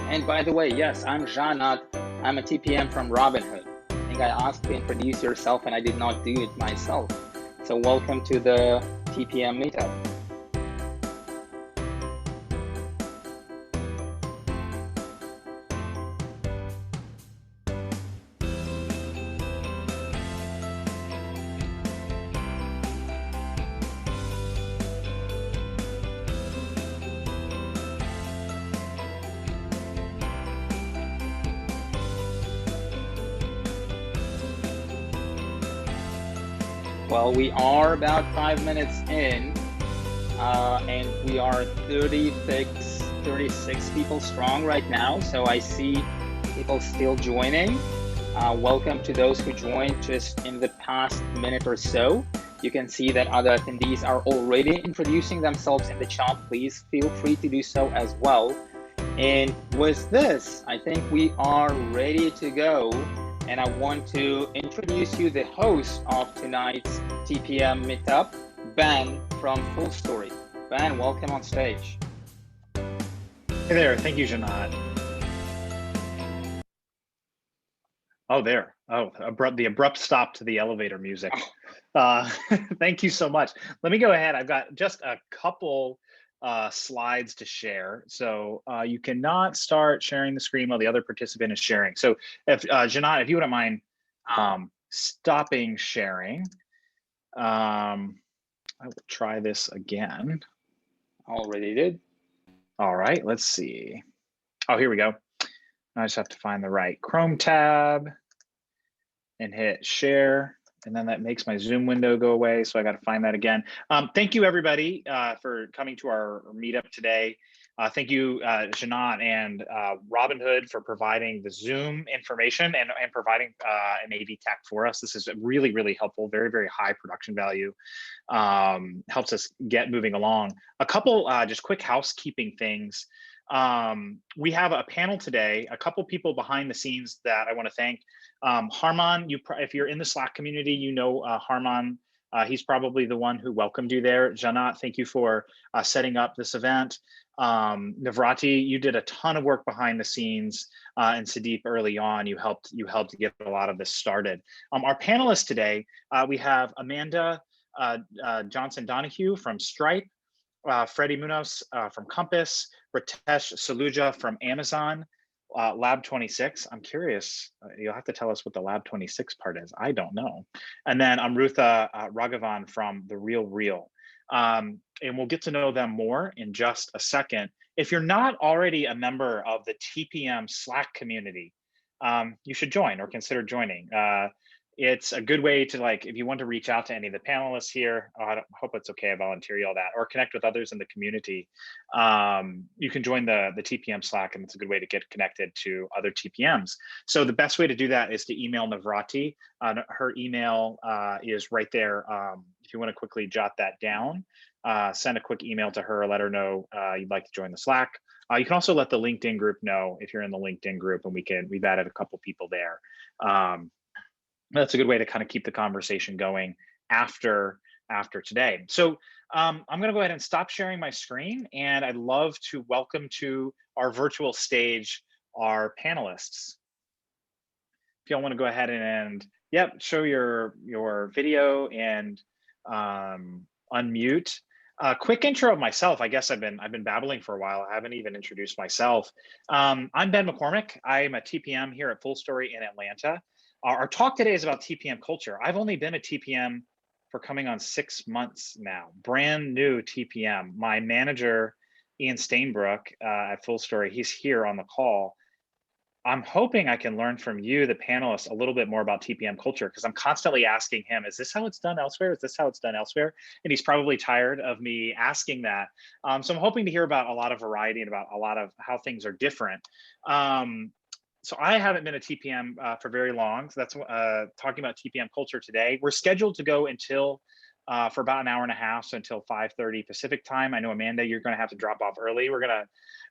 And by the way, yes, I'm Janat. I'm a TPM from Robinhood. I think I asked to introduce yourself and I did not do it myself. So welcome to the TPM meetup. Well, we are about 5 minutes in, and we are 36 people strong right now. So I see people still joining. Welcome to those who joined just in the past minute or so. You can see that other attendees are already introducing themselves in the chat. Please feel free to do so as well. And with this, I think we are ready to go. And I want to introduce you the host of tonight's TPM meetup, Ben from Full Story. Ben, welcome on stage. Hey there, thank you, Janat. Oh, there. Oh, the abrupt stop to the elevator music. Thank you so much. Let me go ahead. I've got just a couple slides to share. So you cannot start sharing the screen while the other participant is sharing. So if Janat, if you wouldn't mind stopping sharing, I will try this again. Already did. All right, let's see. Oh, here we go. I just have to find the right Chrome tab and hit share. And then that makes my Zoom window go away. So I got to find that again. Thank you, everybody, for coming to our meetup today. Thank you, Janat and Robinhood for providing the Zoom information and providing an AV tech for us. This is really, really helpful, very, very high production value. Helps us get moving along. A couple just quick housekeeping things. We have a panel today, a couple people behind the scenes that I want to thank. Harman, if you're in the Slack community, you know Harman. He's probably the one who welcomed you there. Janat, thank you for setting up this event. Navrati, you did a ton of work behind the scenes, and Sudeep early on, you helped to get a lot of this started. Our panelists today, we have Amanda Johnson Donahue from Stripe, Freddie Munoz from Compass, Ritesh Saluja from Amazon, Lab 26. I'm curious, you'll have to tell us what the Lab 26 part is. I don't know. And then Amrutha Raghavan from The Real Real. And we'll get to know them more in just a second. If you're not already a member of the TPM Slack community, you should join or consider joining. It's a good way to, like, if you want to reach out to any of the panelists here, I hope it's okay, I volunteer all that, or connect with others in the community. You can join the TPM Slack, and it's a good way to get connected to other TPMs. So the best way to do that is to email Navrati. Her email is right there. If you want to quickly jot that down, send a quick email to her, let her know you'd like to join the Slack. You can also let the LinkedIn group know if you're in the LinkedIn group, and we've added a couple people there. That's a good way to kind of keep the conversation going after today. So I'm going to go ahead and stop sharing my screen, and I'd love to welcome to our virtual stage our panelists. If y'all want to go ahead and show your video and unmute. Quick intro of myself. I guess I've been babbling for a while. I haven't even introduced myself. I'm Ben McCormick. I'm a TPM here at Full Story in Atlanta. Our talk today is about TPM culture. I've only been a TPM for coming on 6 months now, brand new TPM. My manager, Ian Stainbrook at Full Story, he's here on the call. I'm hoping I can learn from you, the panelists, a little bit more about TPM culture, because I'm constantly asking him, is this how it's done elsewhere? Is this how it's done elsewhere? And he's probably tired of me asking that. So I'm hoping to hear about a lot of variety and about a lot of how things are different. So I haven't been a TPM for very long. So that's talking about TPM culture today. We're scheduled to go until for about an hour and a half, so until 5:30 Pacific time. I know, Amanda, you're going to have to drop off early. We're going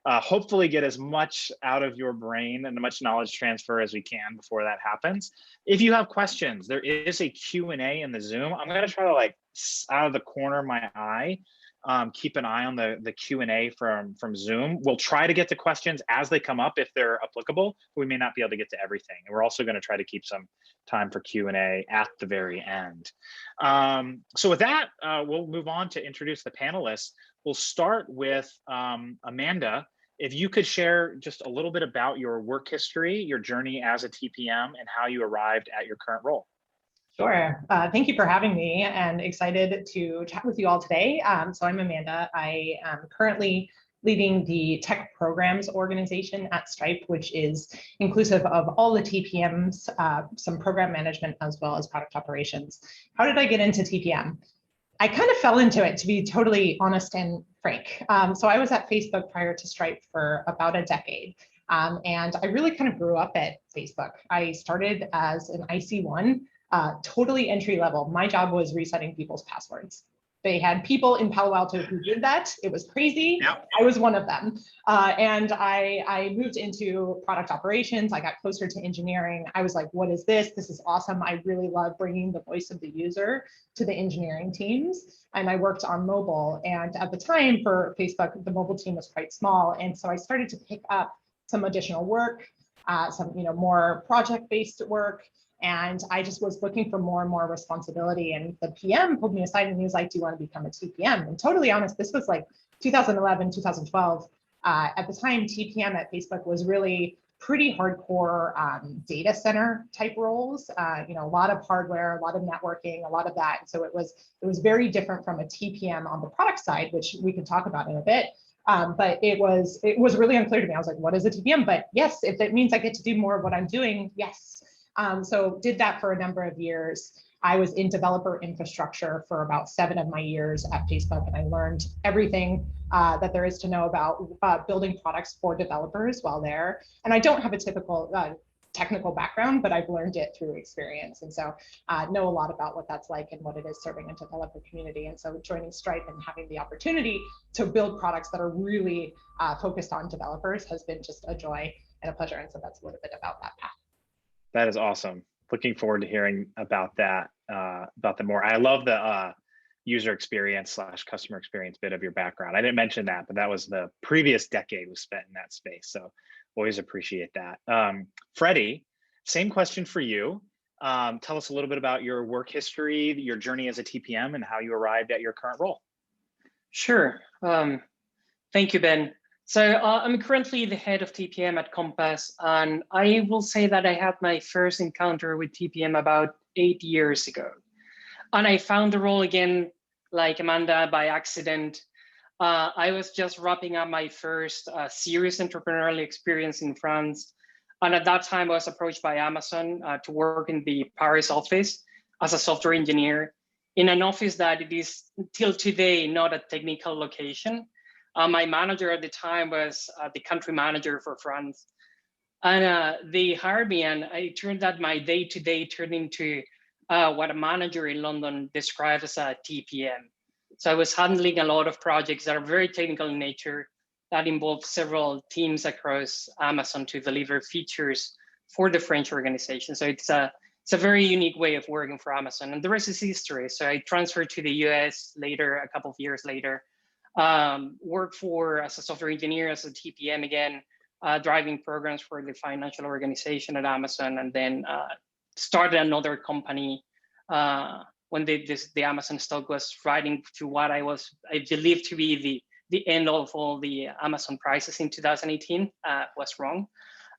to hopefully get as much out of your brain and as much knowledge transfer as we can before that happens. If you have questions, there is a Q&A in the Zoom. I'm going to try to, like, out of the corner of my eye, keep an eye on the Q&A from Zoom. We'll try to get to questions as they come up if they're applicable. But we may not be able to get to everything. And we're also going to try to keep some time for Q&A at the very end. So with that, we'll move on to introduce the panelists. We'll start with Amanda. If you could share just a little bit about your work history, your journey as a TPM, and how you arrived at your current role. Sure. Thank you for having me, and excited to chat with you all today. So I'm Amanda. I am currently leading the tech programs organization at Stripe, which is inclusive of all the TPMs, some program management, as well as product operations. How did I get into TPM? I kind of fell into it, to be totally honest and frank. So I was at Facebook prior to Stripe for about a decade. And I really kind of grew up at Facebook. I started as an IC1, totally entry level. My job was resetting people's passwords. They had people in Palo Alto who did that. It was crazy. Yep. I was one of them. And I moved into product operations. I got closer to engineering. I was like, what is this? This is awesome. I really love bringing the voice of the user to the engineering teams. And I worked on mobile. And at the time for Facebook, the mobile team was quite small. And so I started to pick up some additional work, some more project-based work. And I just was looking for more and more responsibility. And the PM pulled me aside and he was like, do you want to become a TPM? And totally honest, this was like 2011, 2012. At the time, TPM at Facebook was really pretty hardcore data center type roles. A lot of hardware, a lot of networking, a lot of that. And so it was very different from a TPM on the product side, which we can talk about in a bit. But it was really unclear to me. I was like, what is a TPM? But yes, if it means I get to do more of what I'm doing, yes. So did that for a number of years. I was in developer infrastructure for about 7 of my years at Facebook, and I learned everything that there is to know about building products for developers while there. And I don't have a typical technical background, but I've learned it through experience. And so know a lot about what that's like and what it is serving a developer community. And so joining Stripe and having the opportunity to build products that are really focused on developers has been just a joy and a pleasure. And so that's a little bit about that path. That is awesome. Looking forward to hearing about that, about the more. I love the user experience / customer experience bit of your background. I didn't mention that, but that was the previous decade was spent in that space. So always appreciate that. Freddie, same question for you. Tell us a little bit about your work history, your journey as a TPM, and how you arrived at your current role. Sure. Thank you, Ben. So I'm currently the head of TPM at Compass, and I will say that I had my first encounter with TPM about 8 years ago. And I found the role again, like Amanda, by accident. I was just wrapping up my first serious entrepreneurial experience in France. And at that time, I was approached by Amazon to work in the Paris office as a software engineer in an office that it is till today not a technical location. My manager at the time was the country manager for France. And they hired me, and it turned out my day-to-day turned into what a manager in London described as a TPM. So I was handling a lot of projects that are very technical in nature that involve several teams across Amazon to deliver features for the French organization. So it's a very unique way of working for Amazon, and the rest is history. So I transferred to the US later, a couple of years later. Worked as a software engineer, as a TPM again, driving programs for the financial organization at Amazon, and then started another company when the Amazon stock was riding to what I believed to be the end of all the Amazon prices in 2018. Was wrong.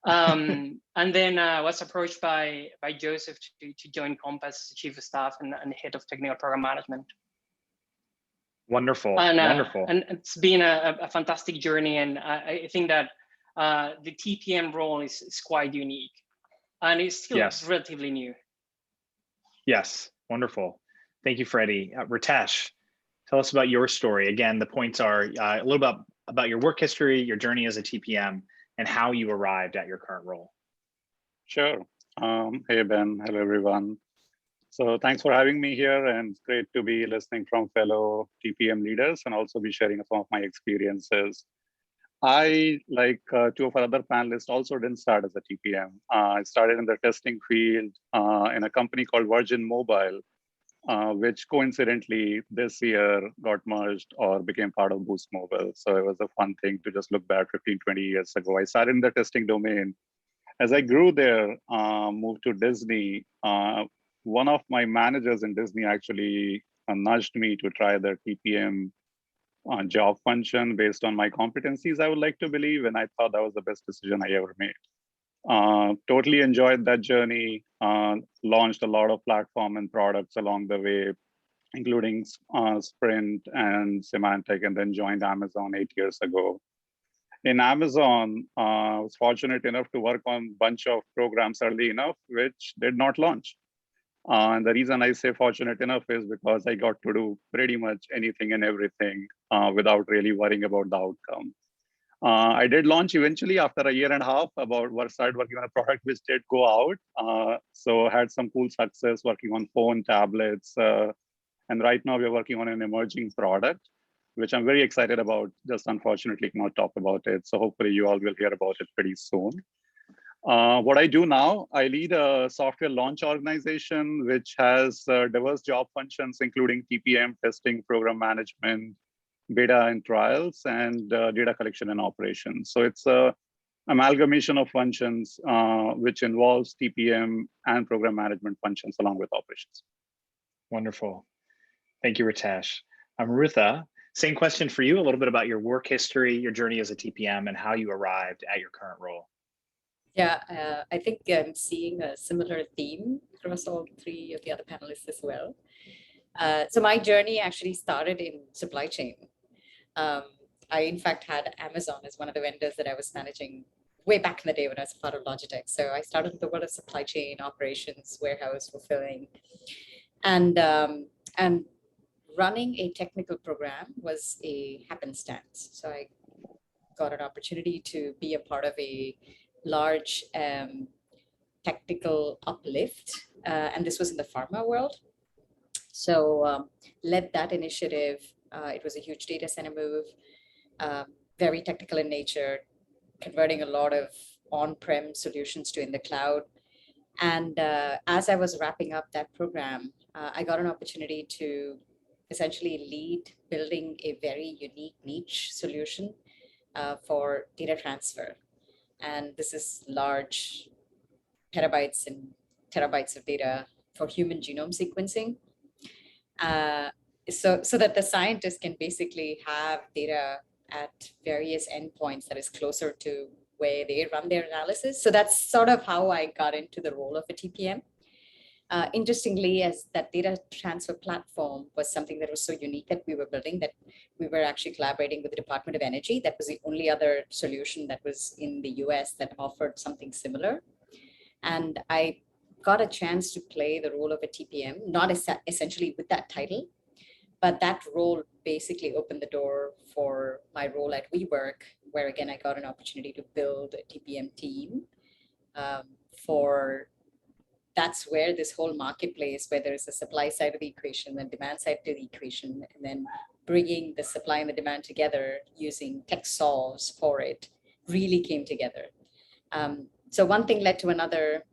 And then was approached by Joseph to join Compass, chief of staff and head of technical program management. Wonderful, wonderful. And it's been a fantastic journey. And I think that the TPM role is quite unique, and it's still relatively new. Yes, wonderful. Thank you, Freddie. Ritesh, tell us about your story. Again, the points are a little bit about your work history, your journey as a TPM, and how you arrived at your current role. Sure. Hey, Ben. Hello, everyone. So thanks for having me here, and it's great to be listening from fellow TPM leaders and also be sharing some of my experiences. I, like 2 of our other panelists, also didn't start as a TPM. I started in the testing field in a company called Virgin Mobile. which coincidentally this year got merged or became part of Boost Mobile. So it was a fun thing to just look back 15, 20 years ago. I started in the testing domain. As I grew there, moved to Disney, one of my managers in Disney actually nudged me to try the TPM job function based on my competencies, I would like to believe, and I thought that was the best decision I ever made. Totally enjoyed that journey, launched a lot of platform and products along the way, including Sprint and Symantec, and then joined Amazon 8 years ago. In Amazon, I was fortunate enough to work on a bunch of programs early enough, which did not launch. And the reason I say fortunate enough is because I got to do pretty much anything and everything without really worrying about the outcome. I did launch eventually after a year and a half, started working on a product which did go out. So had some cool success working on phone, tablets, and right now we're working on an emerging product, which I'm very excited about, just unfortunately cannot talk about it. So hopefully you all will hear about it pretty soon. What I do now, I lead a software launch organization, which has diverse job functions, including TPM, testing, program management, beta and trials, and data collection and operations. So it's a amalgamation of functions, which involves TPM and program management functions along with operations. Wonderful. Thank you, Ritesh. Amrutha, same question for you, a little bit about your work history, your journey as a TPM, and how you arrived at your current role. Yeah, I think I'm seeing a similar theme across all three of the other panelists as well. So my journey actually started in supply chain. I, in fact, had Amazon as one of the vendors that I was managing way back in the day when I was a part of Logitech. So I started in the world of supply chain operations, warehouse fulfilling, and running a technical program was a happenstance. So I got an opportunity to be a part of a large technical uplift, and this was in the pharma world. So led that initiative. It was a huge data center move, very technical in nature, converting a lot of on-prem solutions to in the cloud. And as I was wrapping up that program, I got an opportunity to essentially lead building a very unique niche solution for data transfer. And this is large petabytes and terabytes of data for human genome sequencing. So that the scientists can basically have data at various endpoints that is closer to where they run their analysis. So that's sort of how I got into the role of a TPM. Interestingly, as that data transfer platform was something that was so unique that we were building, that we were actually collaborating with the Department of Energy. That was the only other solution that was in the US that offered something similar. And I got a chance to play the role of a TPM, not essentially with that title, but that role basically opened the door for my role at WeWork, where again, I got an opportunity to build a TPM team that's where this whole marketplace, where there's a supply side of the equation and demand side to the equation, and then bringing the supply and the demand together using tech solves for it, really came together. So one thing led to another.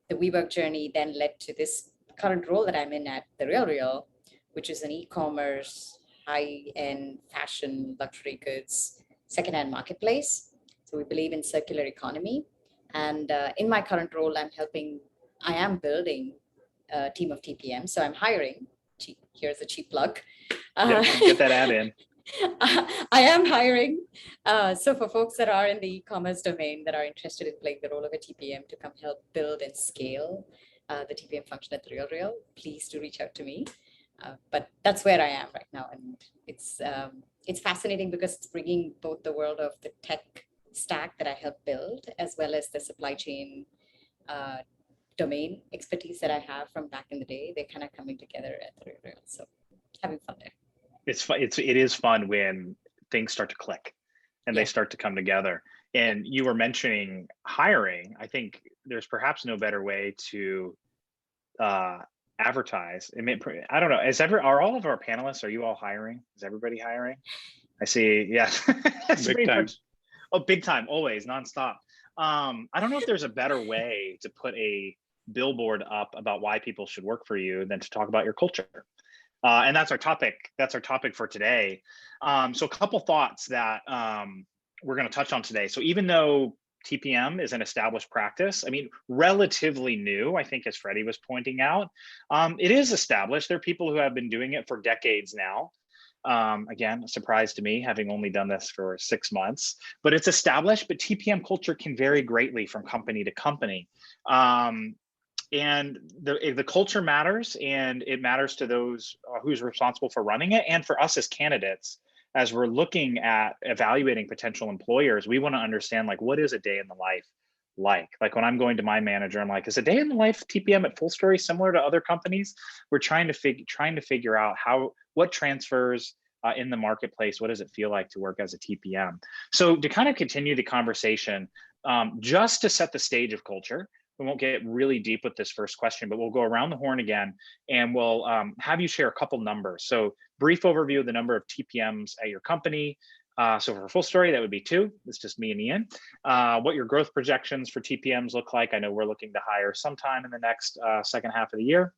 The WeWork journey then led to this current role that I'm in at The RealReal, which is an e-commerce, high-end fashion, luxury goods, secondhand marketplace. So we believe in circular economy. And in my current role, I am building a team of TPM. So I'm hiring, here's a cheap plug. Get that ad in. I am hiring. So for folks that are in the e-commerce domain that are interested in playing the role of a TPM to come help build and scale the TPM function at The RealReal, please do reach out to me. But that's where I am right now. And it's fascinating because it's bringing both the world of the tech stack that I helped build, as well as the supply chain domain expertise that I have from back in the day. They're kind of coming together at The RealReal. So having fun there. It's fun. It is fun when things start to click and they start to come together. And you were mentioning hiring. I think there's perhaps no better way to advertise. I mean, I don't know. Are all of our panelists? Are you all hiring? Is everybody hiring? I see. Yes. Big time. Oh, big time. Always nonstop. I don't know if there's a better way to put a billboard up about why people should work for you than to talk about your culture. And that's our topic. That's our topic for today. So a couple thoughts that we're going to touch on today. So even though TPM is an established practice, I mean, relatively new, I think, as Freddie was pointing out, it is established. There are people who have been doing it for decades now. Again, a surprise to me, having only done this for 6 months, but it's established. But TPM culture can vary greatly from company to company. And the culture matters, and it matters to those who's responsible for running it, and for us as candidates. As we're looking at evaluating potential employers, we want to understand, like, what is a day in the life like? Like when I'm going to my manager, I'm like, is a day in the life TPM at Full Story similar to other companies? We're trying to figure out what transfers in the marketplace. What does it feel like to work as a TPM? So to kind of continue the conversation, just to set the stage of culture, we won't get really deep with this first question, but we'll go around the horn again, and we'll have you share a couple numbers. So brief overview of the number of TPMs at your company. So for Full Story, that would be 2. It's just me and Ian. What your growth projections for TPMs look like. I know we're looking to hire sometime in the next second half of the year.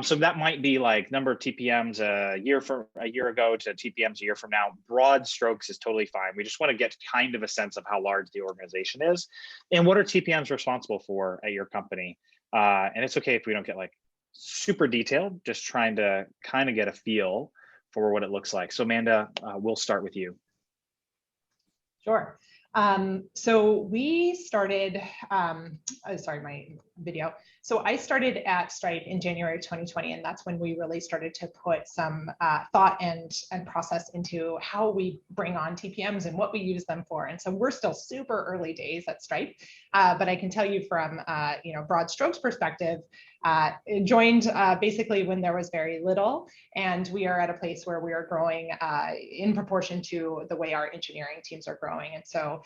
So that might be like number of TPMs a year ago to TPMs a year from now. Broad strokes is totally fine. We just want to get kind of a sense of how large the organization is, and what are TPMs responsible for at your company. And it's okay if we don't get like super detailed, just trying to kind of get a feel for what it looks like. So Amanda, we'll start with you. Sure. So we started, sorry, my video. So I started at Stripe in January 2020, and that's when we really started to put some thought and process into how we bring on TPMs and what we use them for. And so we're still super early days at Stripe, but I can tell you from broad strokes perspective, joined basically when there was very little, and we are at a place where we are growing in proportion to the way our engineering teams are growing. And so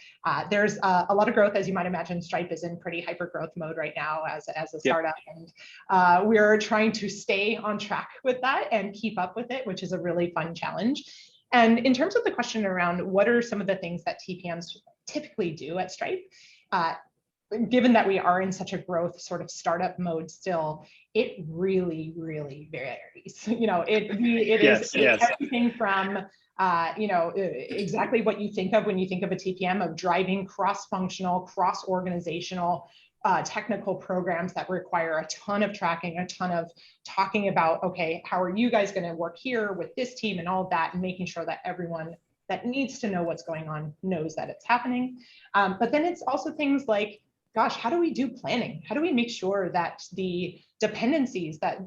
there's a lot of growth. As you might imagine, Stripe is in pretty hyper growth mode right now as a startup, and we're trying to stay on track with that and keep up with it, which is a really fun challenge. And in terms of the question around what are some of the things that TPMs typically do at Stripe, given that we are in such a growth sort of startup mode still, it really, really varies. It is everything from exactly what you think of when you think of a TPM, of driving cross-functional, cross-organizational technical programs that require a ton of tracking, a ton of talking about, okay, how are you guys going to work here with this team and all of that, and making sure that everyone that needs to know what's going on knows that it's happening. But then it's also things like, gosh, how do we do planning? How do we make sure that the dependencies that,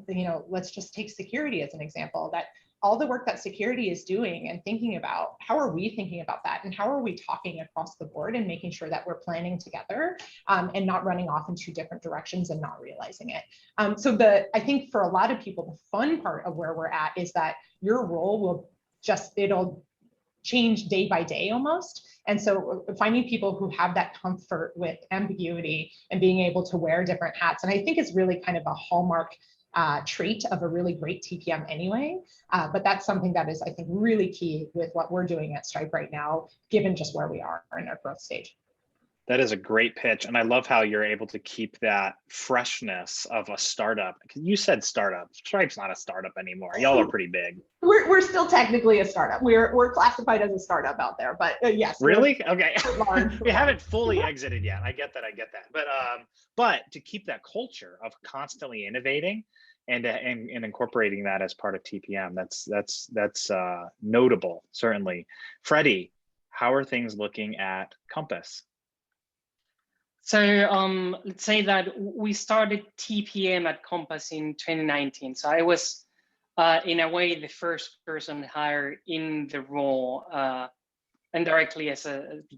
let's just take security as an example, that all the work that security is doing and thinking about, how are we thinking about that? And how are we talking across the board and making sure that we're planning together and not running off in 2 different directions and not realizing it? So I think for a lot of people, the fun part of where we're at is that your role it'll change day by day almost. And so finding people who have that comfort with ambiguity and being able to wear different hats, and I think is really kind of a hallmark trait of a really great TPM anyway. But that's something that is, I think, really key with what we're doing at Stripe right now, given just where we are in our growth stage. That is a great pitch. And I love how you're able to keep that freshness of a startup. You said startup. Stripe's not a startup anymore. Y'all are pretty big. We're still technically a startup. We're classified as a startup out there, but yes. Really? Okay. We haven't fully exited yet. I get that. But to keep that culture of constantly innovating and incorporating that as part of TPM, that's notable, certainly. Freddie, how are things looking at Compass? So let's say that we started TPM at Compass in 2019. So I was, in a way, the first person hired in the role, and directly as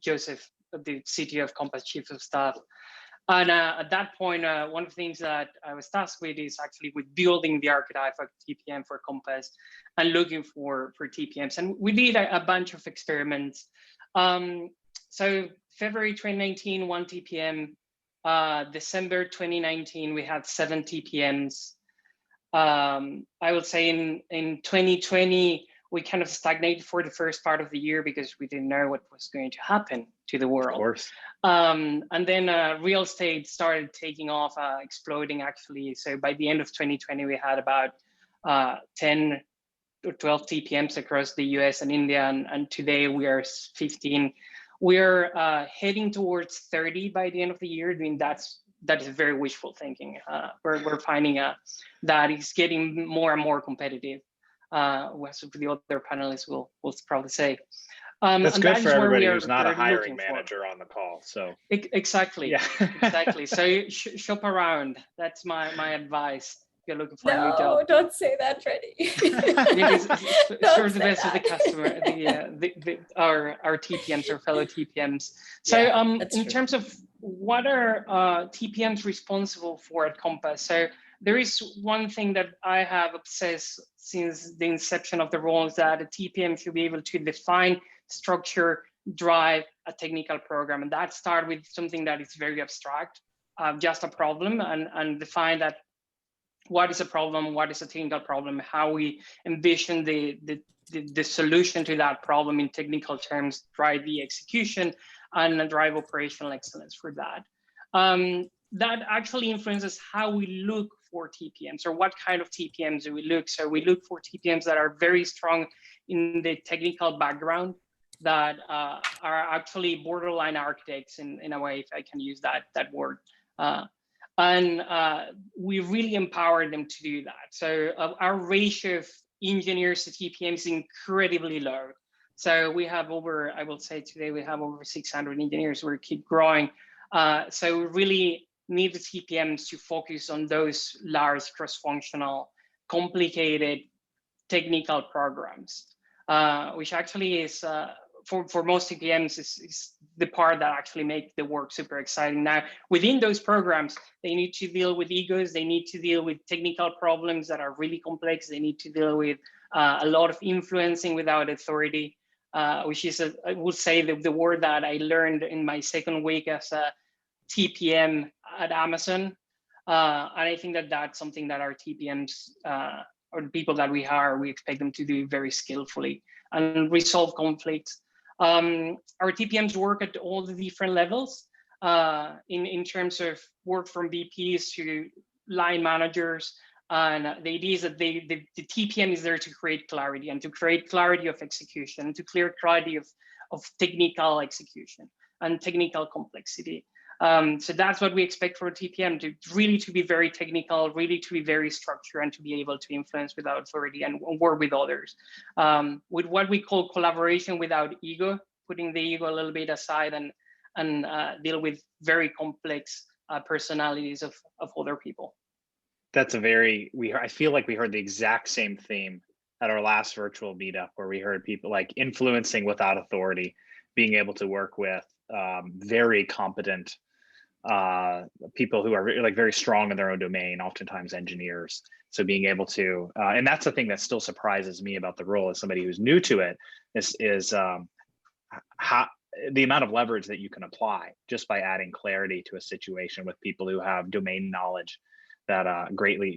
Joseph, the CTO of Compass, Chief of Staff. And at that point, one of the things that I was tasked with is actually with building the archetype of TPM for Compass and looking for TPMs. And we did a bunch of experiments. So February 2019, 1 TPM. December 2019, we had 7 TPMs. I would say in 2020, we kind of stagnated for the first part of the year because we didn't know what was going to happen to the world. Of course. And then real estate started taking off, exploding actually. So by the end of 2020, we had about 10 or 12 TPMs across the US and India, and today we are 15. We're heading towards 30 by the end of the year. I mean, that is very wishful thinking. We're finding that it's getting more and more competitive. As the other panelists will probably say. That's good for everybody who's not a hiring for. manager on the call. So exactly, yeah. Exactly. So shop around. That's my advice. If you're looking for a new job. No, don't say that, Freddie. Because serve the best of the customer, our TPMs, our fellow TPMs. So in terms of what are TPMs responsible for at Compass? So there is one thing that I have obsessed since the inception of the role, is that a TPM should be able to define, structure, drive a technical program. And that starts with something that is very abstract, just a problem, and define that what is a problem, what is a technical problem, how we envision the solution to that problem in technical terms, drive the execution, and drive operational excellence for that. That actually influences how we look for TPMs, or what kind of TPMs do we look. So we look for TPMs that are very strong in the technical background, that are actually borderline architects in a way, if I can use that word. And we really empower them to do that. So our ratio of engineers to TPMs is incredibly low. So we have over, I will say today, we have over 600 engineers. We keep growing. So we really need the TPMs to focus on those large cross-functional, complicated technical programs, which actually is, for most TPMs, is the part that actually make the work super exciting. Now, within those programs, they need to deal with egos, they need to deal with technical problems that are really complex, they need to deal with a lot of influencing without authority, which is, I would say, the word that I learned in my second week as a TPM at Amazon. And I think that that's something that our TPMs, or the people that we hire, we expect them to do very skillfully and resolve conflicts. Our TPMs work at all the different levels in terms of work from VPs to line managers. And the idea is that the TPM is there to create clarity, and to create clarity of execution, to clear clarity of technical execution and technical complexity. So that's what we expect for a TPM, to be very technical, really to be very structured, and to be able to influence without authority and work with others. With what we call collaboration without ego, putting the ego a little bit aside and deal with very complex personalities of other people. That's I feel like we heard the exact same theme at our last virtual meetup, where we heard people like influencing without authority, being able to work with very competent people who are like very strong in their own domain, oftentimes engineers. So being able to, and that's the thing that still surprises me about the role as somebody who's new to it, is how the amount of leverage that you can apply just by adding clarity to a situation with people who have domain knowledge that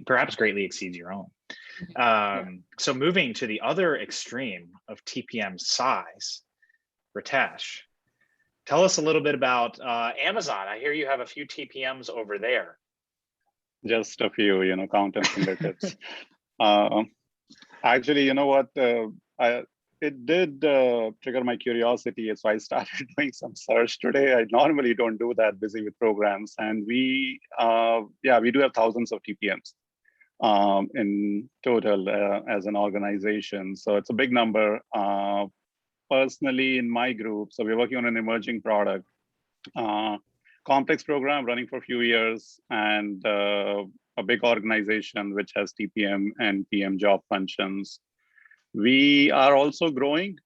perhaps greatly exceeds your own. So moving to the other extreme of TPM size, Ritesh, tell us a little bit about Amazon. I hear you have a few TPMs over there. Just a few, count on fingertips. Actually, you know what? It did trigger my curiosity, so I started doing some search today. I normally don't do that, busy with programs, and we do have thousands of TPMs in total as an organization. So it's a big number. Personally, in my group, so we're working on an emerging product, complex program running for a few years, and a big organization which has TPM and PM job functions. We are also growing.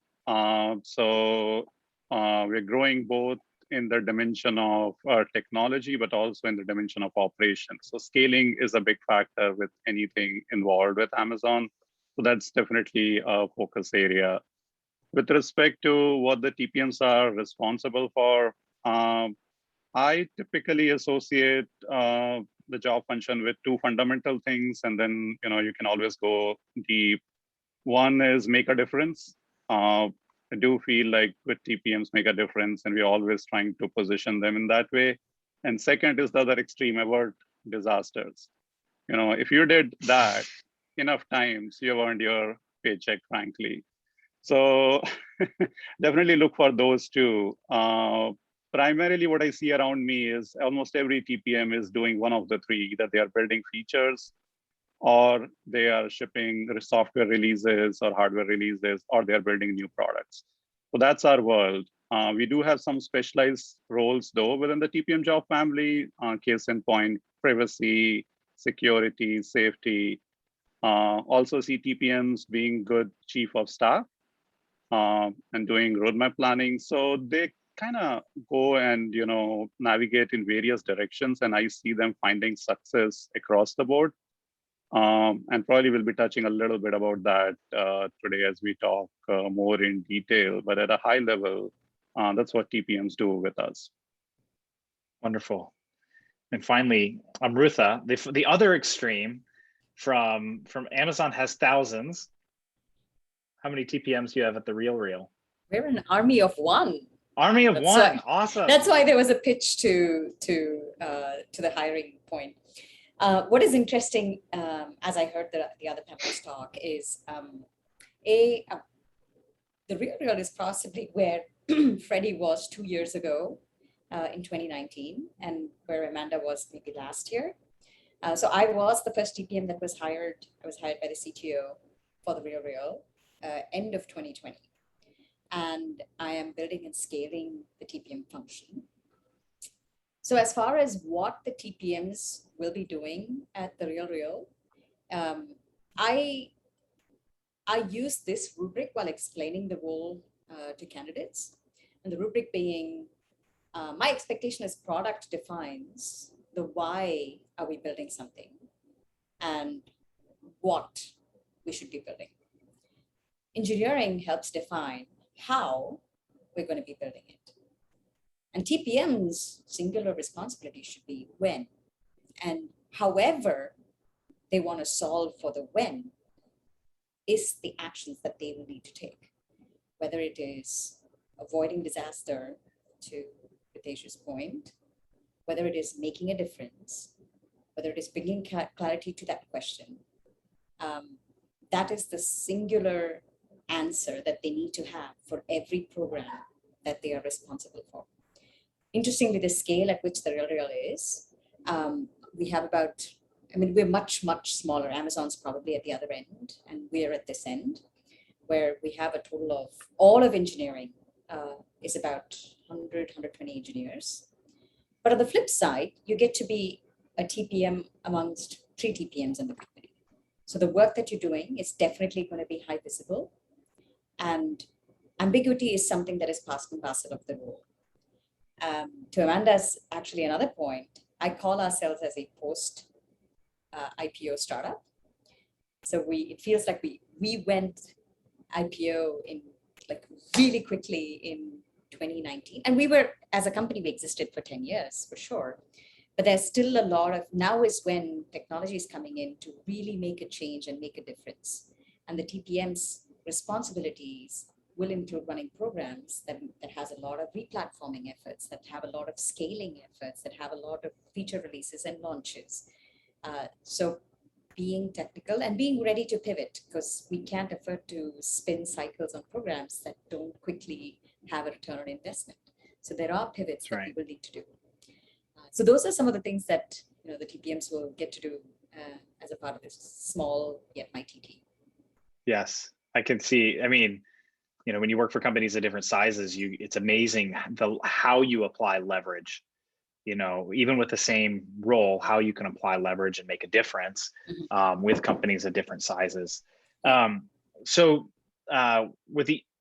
So we're growing both in the dimension of technology, but also in the dimension of operations. So scaling is a big factor with anything involved with Amazon. So that's definitely a focus area. With respect to what the TPMs are responsible for, I typically associate the job function with two fundamental things, and then you can always go deep. One is make a difference. I do feel like good TPMs make a difference, and we're always trying to position them in that way. And second is the other extreme, avert disasters. If you did that enough times, you've earned your paycheck, frankly. So definitely look for those two. Primarily what I see around me is almost every TPM is doing one of the three, that they are building features, or they are shipping software releases or hardware releases, or they're building new products. So that's our world. We do have some specialized roles though within the TPM job family, case in point, privacy, security, safety. Also see TPMs being good chief of staff and doing roadmap planning. So they kind of go and navigate in various directions, and I see them finding success across the board. And probably we'll be touching a little bit about that today as we talk more in detail. But at a high level, that's what TPMs do with us. Wonderful. And finally, Amrutha, the other extreme from Amazon has thousands. How many TPMs do you have at the RealReal? We're an army of one. Army of one. Awesome. That's why there was a pitch to the hiring point. What is interesting, as I heard the other panelists talk, is the RealReal is possibly where Freddie was 2 years ago in 2019, and where Amanda was maybe last year. So I was the first TPM that was hired. I was hired by the CTO for the RealReal end of 2020. And I am building and scaling the TPM function. So as far as what the TPMs will be doing at the RealReal, I use this rubric while explaining the role to candidates. And the rubric being, my expectation is product defines the why are we building something and what we should be building. Engineering helps define how we're going to be building it. And TPM's singular responsibility should be when. And however they want to solve for the when is the actions that they will need to take. Whether it is avoiding disaster, to Hitesh's point, whether it is making a difference, whether it is bringing clarity to that question, that is the singular answer that they need to have for every program that they are responsible for. Interestingly, the scale at which the RealReal is, we have about, we're much, much smaller. Amazon's probably at the other end, and we're at this end, where we have a total of, all of engineering is about 100, 120 engineers. But on the flip side, you get to be a TPM amongst 3 TPMs in the company. So the work that you're doing is definitely going to be high visible, and ambiguity is something that is part and parcel of the role. To Amanda's actually another point, I call ourselves as a post IPO startup. So it feels like we went IPO in like really quickly in 2019. And we were, as a company, we existed for 10 years for sure. But there's still a lot of, now is when technology is coming in to really make a change and make a difference. And the TPM's responsibilities will include running programs that has a lot of replatforming efforts, that have a lot of scaling efforts, that have a lot of feature releases and launches. So being technical and being ready to pivot, because we can't afford to spin cycles on programs that don't quickly have a return on investment. So there are pivots that people need to do. So those are some of the things that the TPMs will get to do as a part of this small yet mighty team. Yes, I can see. When you work for companies of different sizes, it's amazing how you apply leverage. Even with the same role, how you can apply leverage and make a difference with companies of different sizes.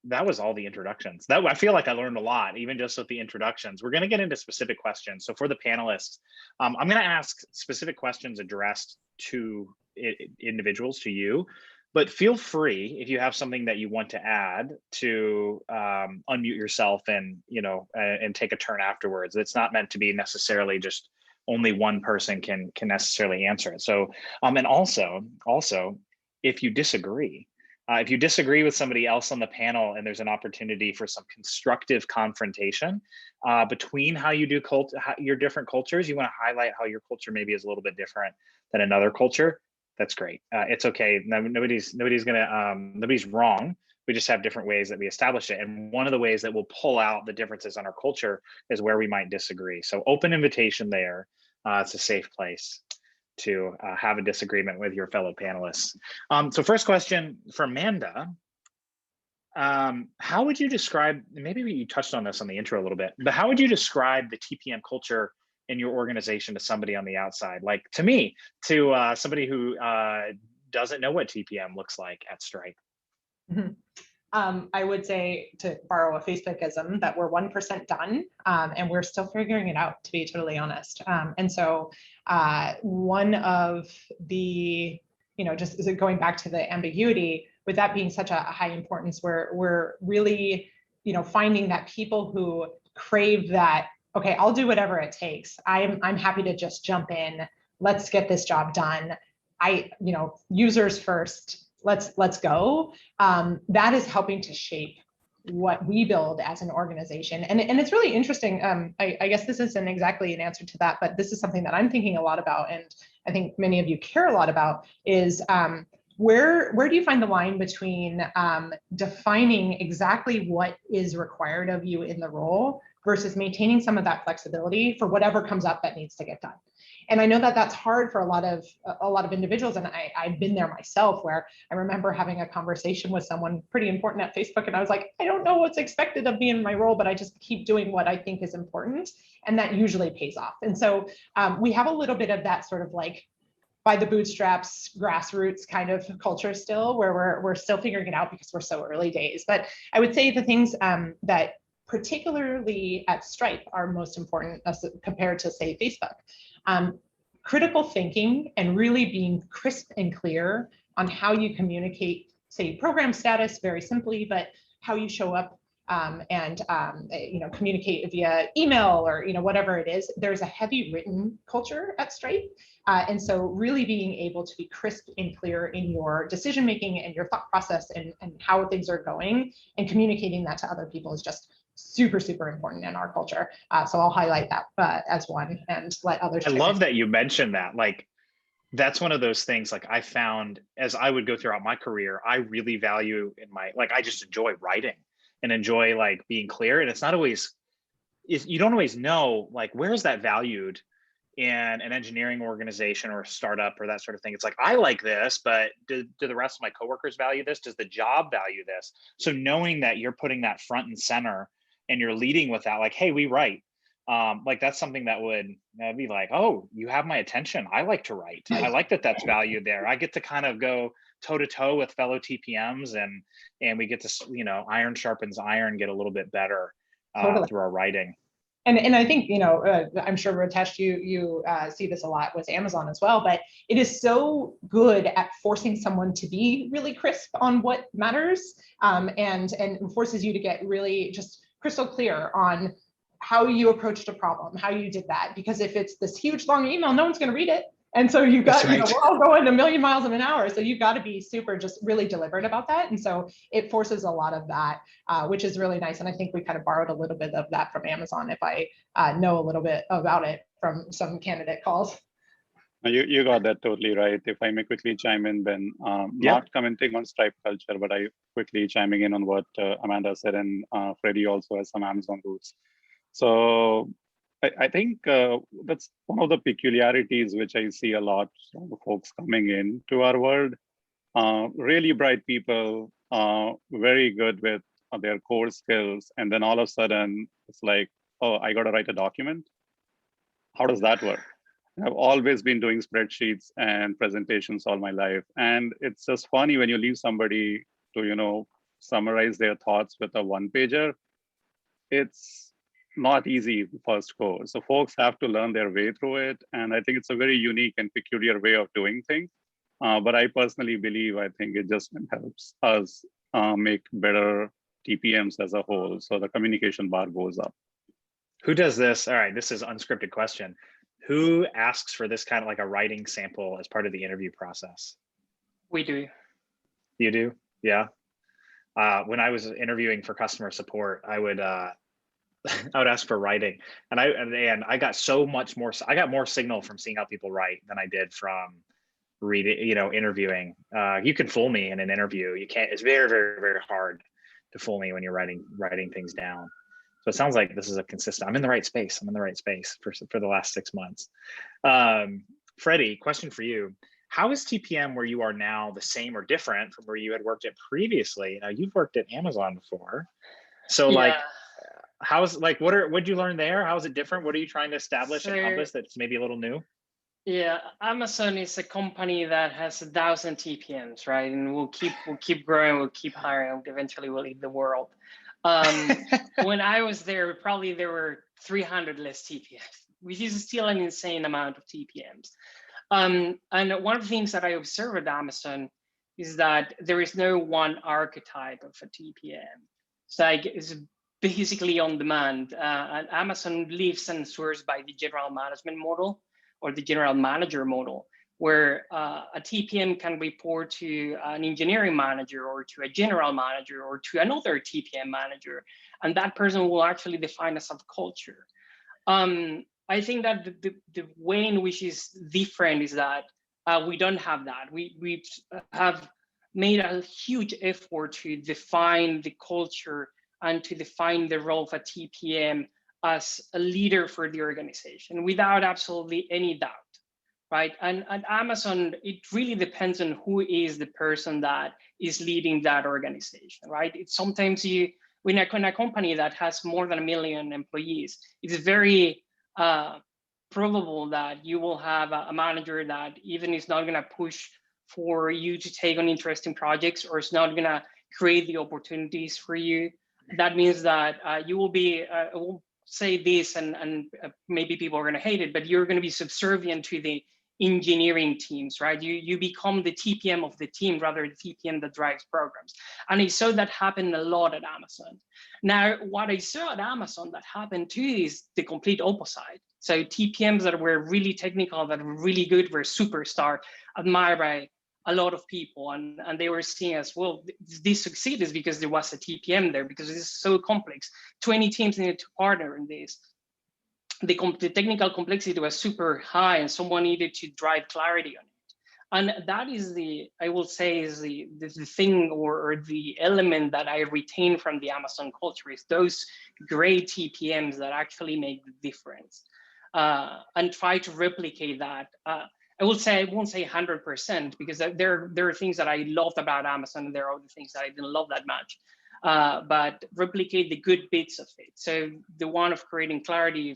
That was all the introductions. I feel like I learned a lot, even just with the introductions. We're going to get into specific questions. So for the panelists, I'm going to ask specific questions addressed to individuals, to you. But feel free, if you have something that you want to add, to unmute yourself and take a turn afterwards. It's not meant to be necessarily just only one person can necessarily answer it. So and also if you disagree, If you disagree with somebody else on the panel and there's an opportunity for some constructive confrontation between how you do your different cultures, you want to highlight how your culture maybe is a little bit different than another culture. That's great. It's okay. Nobody's wrong. We just have different ways that we establish it. And one of the ways that we'll pull out the differences in our culture is where we might disagree. So open invitation there. It's a safe place to have a disagreement with your fellow panelists. So first question for Amanda. How would you describe, maybe you touched on this on the intro a little bit, but how would you describe the TPM culture in your organization to somebody on the outside? Like to me, to somebody who doesn't know what TPM looks like at Stripe. Mm-hmm. I would say, to borrow a Facebookism, that we're 1% done, and we're still figuring it out, to be totally honest. And so one of the, just going back to the ambiguity, with that being such a high importance, we're really, finding that people who crave that, okay, I'll do whatever it takes. I'm happy to just jump in. Let's get this job done. Users first. Let's go. That is helping to shape what we build as an organization. And it's really interesting. I guess this isn't exactly an answer to that, but this is something that I'm thinking a lot about, and I think many of you care a lot about, is where do you find the line between defining exactly what is required of you in the role versus maintaining some of that flexibility for whatever comes up that needs to get done. And I know that that's hard for a lot of individuals, and I've been there myself, where I remember having a conversation with someone pretty important at Facebook, and I was like, I don't know what's expected of me in my role, but I just keep doing what I think is important, and that usually pays off. And so we have a little bit of that sort of like by the bootstraps, grassroots kind of culture still, where we're still figuring it out because we're so early days. But I would say the things that particularly at Stripe are most important as compared to, say, Facebook. Critical thinking and really being crisp and clear on how you communicate, say, program status very simply, but how you show up and communicate via email or whatever it is. There's a heavy written culture at Stripe, and so really being able to be crisp and clear in your decision making and your thought process and how things are going, and communicating that to other people is just super, super important in our culture. So I'll highlight that as one and let others. I love that you mentioned that. Like, that's one of those things, like, I found as I would go throughout my career, I really value in my, like, I just enjoy writing and enjoy like being clear. And it's not always, you don't always know, like, where is that valued in an engineering organization or a startup or that sort of thing. It's like, I like this, but do the rest of my coworkers value this? Does the job value this? So knowing that you're putting that front and center and you're leading with that, like, hey, we write. Like, that's something that would be like, oh, you have my attention. I like to write. I like that that's valued there. I get to kind of go toe to toe with fellow TPMs, and we get to, iron sharpens iron, get a little bit better through our writing. And I think, I'm sure, Ritesh, you see this a lot with Amazon as well, but it is so good at forcing someone to be really crisp on what matters, and forces you to get really just crystal clear on how you approached a problem, how you did that. Because if it's this huge long email, no one's going to read it. And so you've got, right. We're all going a million miles an hour. So you've got to be super just really deliberate about that. And so it forces a lot of that, which is really nice. And I think we kind of borrowed a little bit of that from Amazon, if I know a little bit about it from some candidate calls. You got that totally right. If I may quickly chime in, Ben, not commenting on Stripe culture, but I quickly chiming in on what Amanda said, and Freddie also has some Amazon roots. So I think that's one of the peculiarities which I see a lot of folks coming in to our world. Really bright people, very good with their core skills. And then all of a sudden, it's like, oh, I got to write a document. How does that work? I've always been doing spreadsheets and presentations all my life. And it's just funny when you leave somebody to, summarize their thoughts with a one-pager. It's not easy first go. So folks have to learn their way through it. And I think it's a very unique and peculiar way of doing things. But I personally believe, I think it just helps us make better TPMs as a whole. So the communication bar goes up. Who does this? All right, this is an unscripted question. Who asks for this kind of like a writing sample as part of the interview process? We do. You do? Yeah. When I was interviewing for customer support, I would ask for writing, and I got so much more. I got more signal from seeing how people write than I did from reading, interviewing. You can fool me in an interview. You can't. It's very, very, very hard to fool me when you're writing things down. So it sounds like this is a consistent. I'm in the right space. I'm in the right space for the last 6 months. Freddie, question for you. How is TPM where you are now the same or different from where you had worked at previously? Now you've worked at Amazon before. So like, what'd you learn there? How is it different? What are you trying to establish at Compass that's maybe a little new? Yeah, Amazon is a company that has 1,000 TPMs, right? And we'll keep growing, we'll keep hiring, eventually we'll eat the world. When I was there, probably there were 300 less TPMs, which is still an insane amount of TPMs. And one of the things that I observe at Amazon is that there is no one archetype of a TPM. It's basically on demand. And Amazon lives and soars by the general management model or the general manager model, where a TPM can report to an engineering manager or to a general manager or to another TPM manager, and that person will actually define a subculture. I think that the way in which is different is that we don't have that. We have made a huge effort to define the culture and to define the role of a TPM as a leader for the organization without absolutely any doubt, right? And at Amazon, it really depends on who is the person that is leading that organization, right? It's sometimes when a company that has more than 1 million employees, it's very probable that you will have a manager that even is not going to push for you to take on interesting projects, or is not going to create the opportunities for you. That means that you will be, I will say this, and maybe people are going to hate it, but you're going to be subservient to the engineering teams, right? You become the TPM of the team rather than the TPM that drives programs. And I saw that happen a lot at Amazon. Now, what I saw at Amazon that happened too is the complete opposite. So TPMs that were really technical, that were really good, were superstar, admired by a lot of people, and they were seeing as well, this succeeded because there was a TPM there, because this is so complex. 20 teams needed to partner in this. The technical complexity was super high, and someone needed to drive clarity on it. And that is I will say, is the thing or the element that I retain from the Amazon culture, is those great TPMs that actually make the difference, and try to replicate that. I won't say 100%, because there are things that I loved about Amazon, and there are other things that I didn't love that much. But replicate the good bits of it. So the one of creating clarity,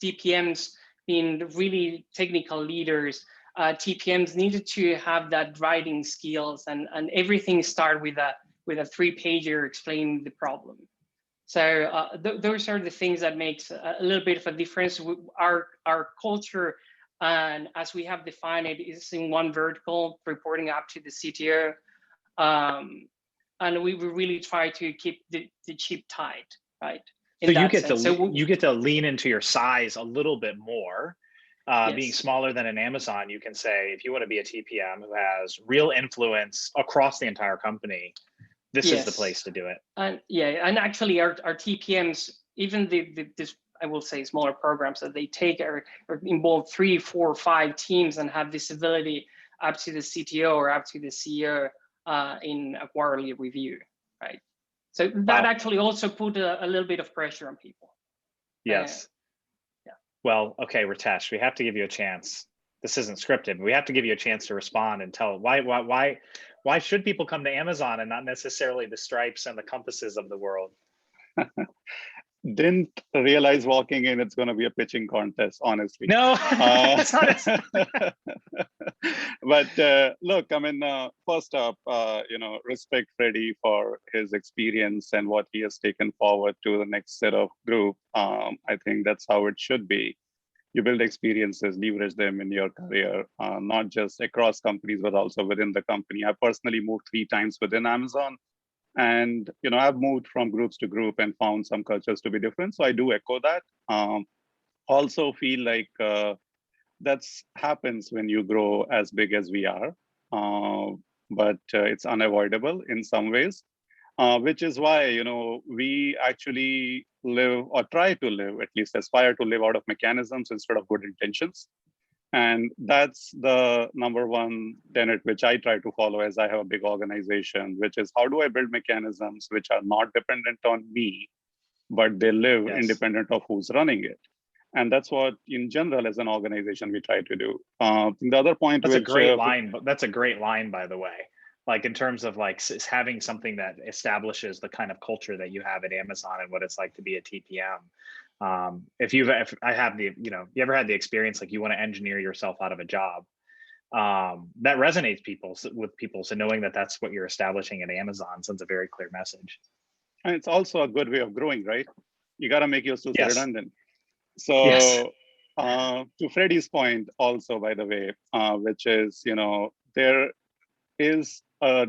TPMs being really technical leaders, TPMs needed to have that writing skills, and everything start with a 3-pager explaining the problem. So those are the things that makes a little bit of a difference. Our culture, and as we have defined it, is in one vertical, reporting up to the CTO. And we really try to keep the ship tight, right? So you get to lean into your size a little bit more. Yes. Being smaller than an Amazon, you can say, if you want to be a TPM who has real influence across the entire company, this is the place to do it. And and actually our TPMs, even this, I will say, smaller programs that they take are involve 3, 4, 5 teams and have visibility up to the CTO or up to the CEO in a quarterly review, right? So that actually also put a little bit of pressure on people. Yes. Well, okay, Ritesh, we have to give you a chance. This isn't scripted. We have to give you a chance to respond and tell why should people come to Amazon and not necessarily the Stripes and the Compasses of the world? Didn't realize walking in it's going to be a pitching contest, honestly. No, that's honest. But look, I mean, first up, respect Freddie for his experience and what he has taken forward to the next set of group. I think that's how it should be. You build experiences, leverage them in your career, not just across companies, but also within the company. I personally moved 3 times within Amazon. And, I've moved from groups to group and found some cultures to be different. So I do echo that. Also feel like that's happens when you grow as big as we are. but it's unavoidable in some ways, which is why, we actually live, or try to live, at least aspire to live out of mechanisms instead of good intentions. And that's the number one tenet which I try to follow as I have a big organization, which is how do I build mechanisms which are not dependent on me, but they live independent of who's running it. And that's what, in general, as an organization, we try to do. The other point, that's a great line. But that's a great line, by the way. Like in terms of like having something that establishes the kind of culture that you have at Amazon and what it's like to be a TPM. If I have the, you ever had the experience like you want to engineer yourself out of a job, that resonates with people. So knowing that that's what you're establishing at Amazon sends a very clear message. And it's also a good way of growing, right? You got to make yourself redundant. So to Freddie's point also, by the way, which is, there is a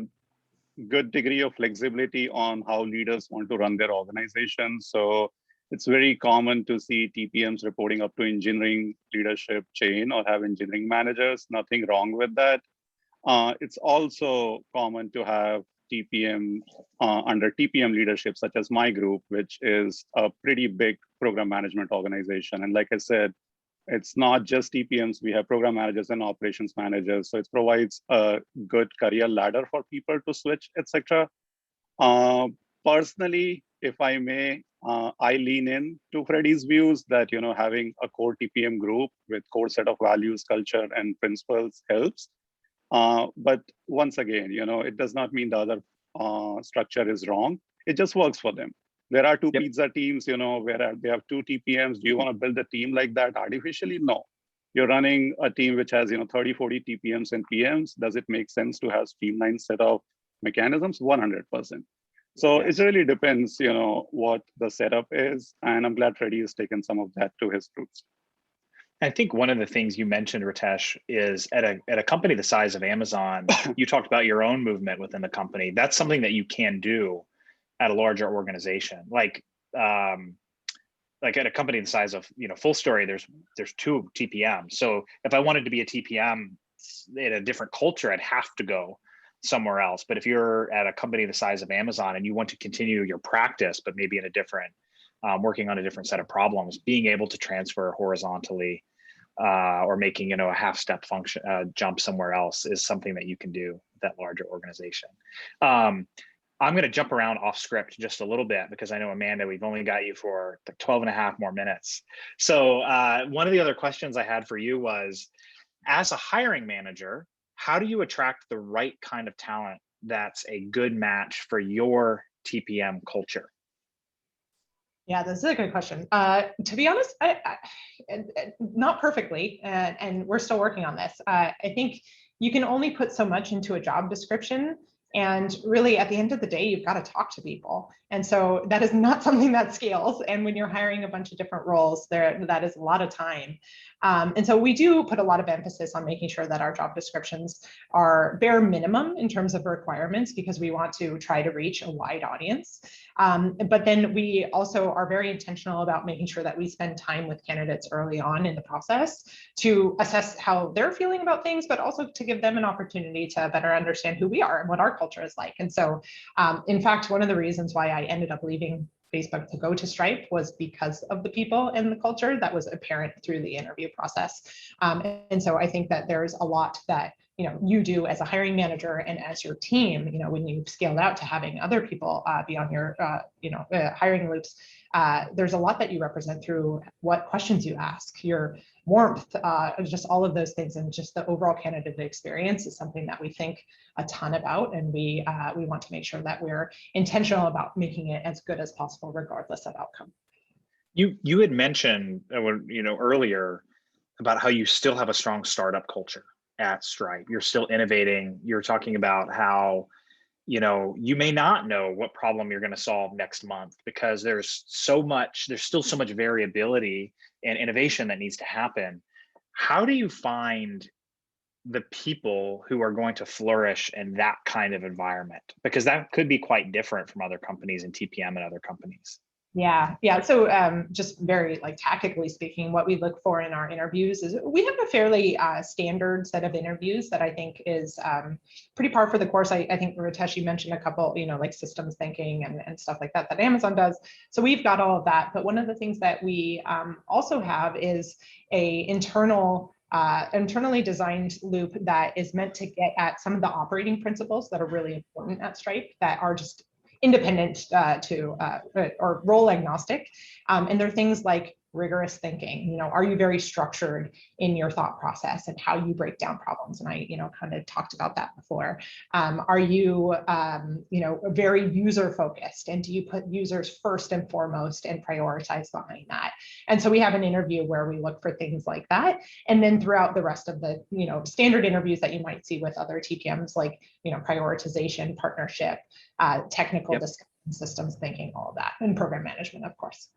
good degree of flexibility on how leaders want to run their organization. So it's very common to see TPMs reporting up to engineering leadership chain or have engineering managers. Nothing wrong with that. It's also common to have TPM under TPM leadership, such as my group, which is a pretty big program management organization. And like I said, it's not just TPMs, we have program managers and operations managers. So it provides a good career ladder for people to switch, etc. Personally, if I may, I lean in to Freddie's views that, having a core TPM group with core set of values, culture, and principles helps. But once again, it does not mean the other structure is wrong. It just works for them. There are two pizza teams, where they have two TPMs. Do you want to build a team like that artificially? No. You're running a team which has 30, 40 TPMs and PMs. Does it make sense to have streamlined set of mechanisms? 100%. So it really depends, what the setup is. And I'm glad Freddie has taken some of that to his groups. I think one of the things you mentioned, Ritesh, is at a company the size of Amazon, you talked about your own movement within the company. That's something that you can do at a larger organization. Like at a company the size of, Full Story, there's two TPMs. So if I wanted to be a TPM in a different culture, I'd have to go somewhere else. But if you're at a company the size of Amazon and you want to continue your practice, but maybe in a different, working on a different set of problems, being able to transfer horizontally or making, a half step function jump somewhere else is something that you can do with that larger organization. I'm going to jump around off script just a little bit because I know, Amanda, we've only got you for 12 and a half more minutes. So one of the other questions I had for you was, as a hiring manager, how do you attract the right kind of talent that's a good match for your TPM culture? Yeah, this is a good question. To be honest, I not perfectly, and we're still working on this. I think you can only put so much into a job description. And really, at the end of the day, you've got to talk to people. And so that is not something that scales. And when you're hiring a bunch of different roles, that is a lot of time. And so we do put a lot of emphasis on making sure that our job descriptions are bare minimum in terms of requirements, because we want to try to reach a wide audience. But then we also are very intentional about making sure that we spend time with candidates early on in the process to assess how they're feeling about things, but also to give them an opportunity to better understand who we are and what our culture is like. And so, in fact, one of the reasons why I ended up leaving Facebook to go to Stripe was because of the people and the culture that was apparent through the interview process. And so I think that there's a lot that you do as a hiring manager and as your team, when you've scaled out to having other people be on your, hiring loops, there's a lot that you represent through what questions you ask, your warmth, just all of those things, and just the overall candidate experience is something that we think a ton about, and we want to make sure that we're intentional about making it as good as possible, regardless of outcome. You had mentioned, earlier about how you still have a strong startup culture at Stripe. You're still innovating. You're talking about how, you may not know what problem you're going to solve next month because there's still so much variability and innovation that needs to happen. How do you find the people who are going to flourish in that kind of environment? Because that could be quite different from other companies in TPM and other companies. Yeah. So just very like tactically speaking, what we look for in our interviews is we have a fairly standard set of interviews that I think is pretty par for the course. I think Ritesh, you mentioned a couple, like systems thinking and stuff like that Amazon does. So we've got all of that. But one of the things that we also have is a internally designed loop that is meant to get at some of the operating principles that are really important at Stripe that are just independent or role agnostic. And they're things like rigorous thinking. Are you very structured in your thought process and how you break down problems? And I, kind of talked about that before. Are you, very user focused, and do you put users first and foremost and prioritize behind that? And so we have an interview where we look for things like that. And then throughout the rest of the, standard interviews that you might see with other TPMs, like, prioritization, partnership, technical discussion, systems thinking, all of that, and program management, of course.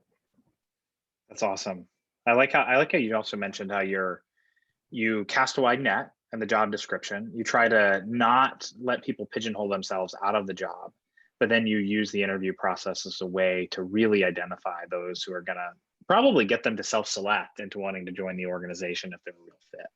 That's awesome. I like how you also mentioned how you cast a wide net in the job description. You try to not let people pigeonhole themselves out of the job, but then you use the interview process as a way to really identify those who are going to probably get them to self-select into wanting to join the organization if they're a real fit.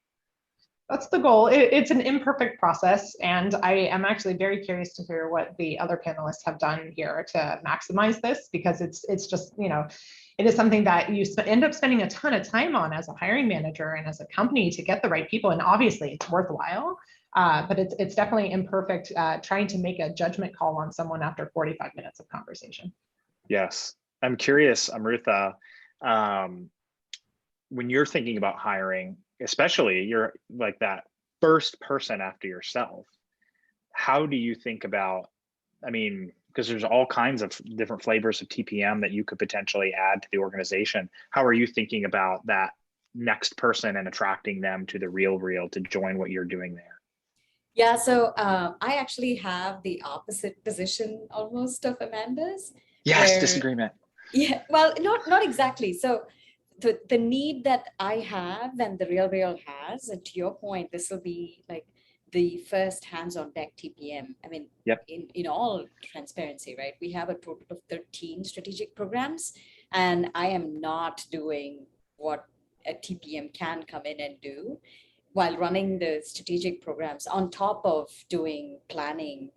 That's the goal. It's an imperfect process, and I am actually very curious to hear what the other panelists have done here to maximize this, because it's just, it is something that you end up spending a ton of time on as a hiring manager and as a company to get the right people, and obviously it's worthwhile, but it's definitely imperfect trying to make a judgment call on someone after 45 minutes of conversation. Yes, I'm curious, Amrutha, when you're thinking about hiring, especially you're like that first person after yourself, how do you think about, because there's all kinds of different flavors of TPM that you could potentially add to the organization. How are you thinking about that next person and attracting them to the real to join what you're doing there? Yeah, so I actually have the opposite position almost of Amanda's. Yes, disagreement. Yeah, well, not exactly. So the need that I have and the real has, and to your point, this will be like the first hands-on deck TPM. In all transparency, right? We have a total of 13 strategic programs, and I am not doing what a TPM can come in and do while running the strategic programs on top of doing planning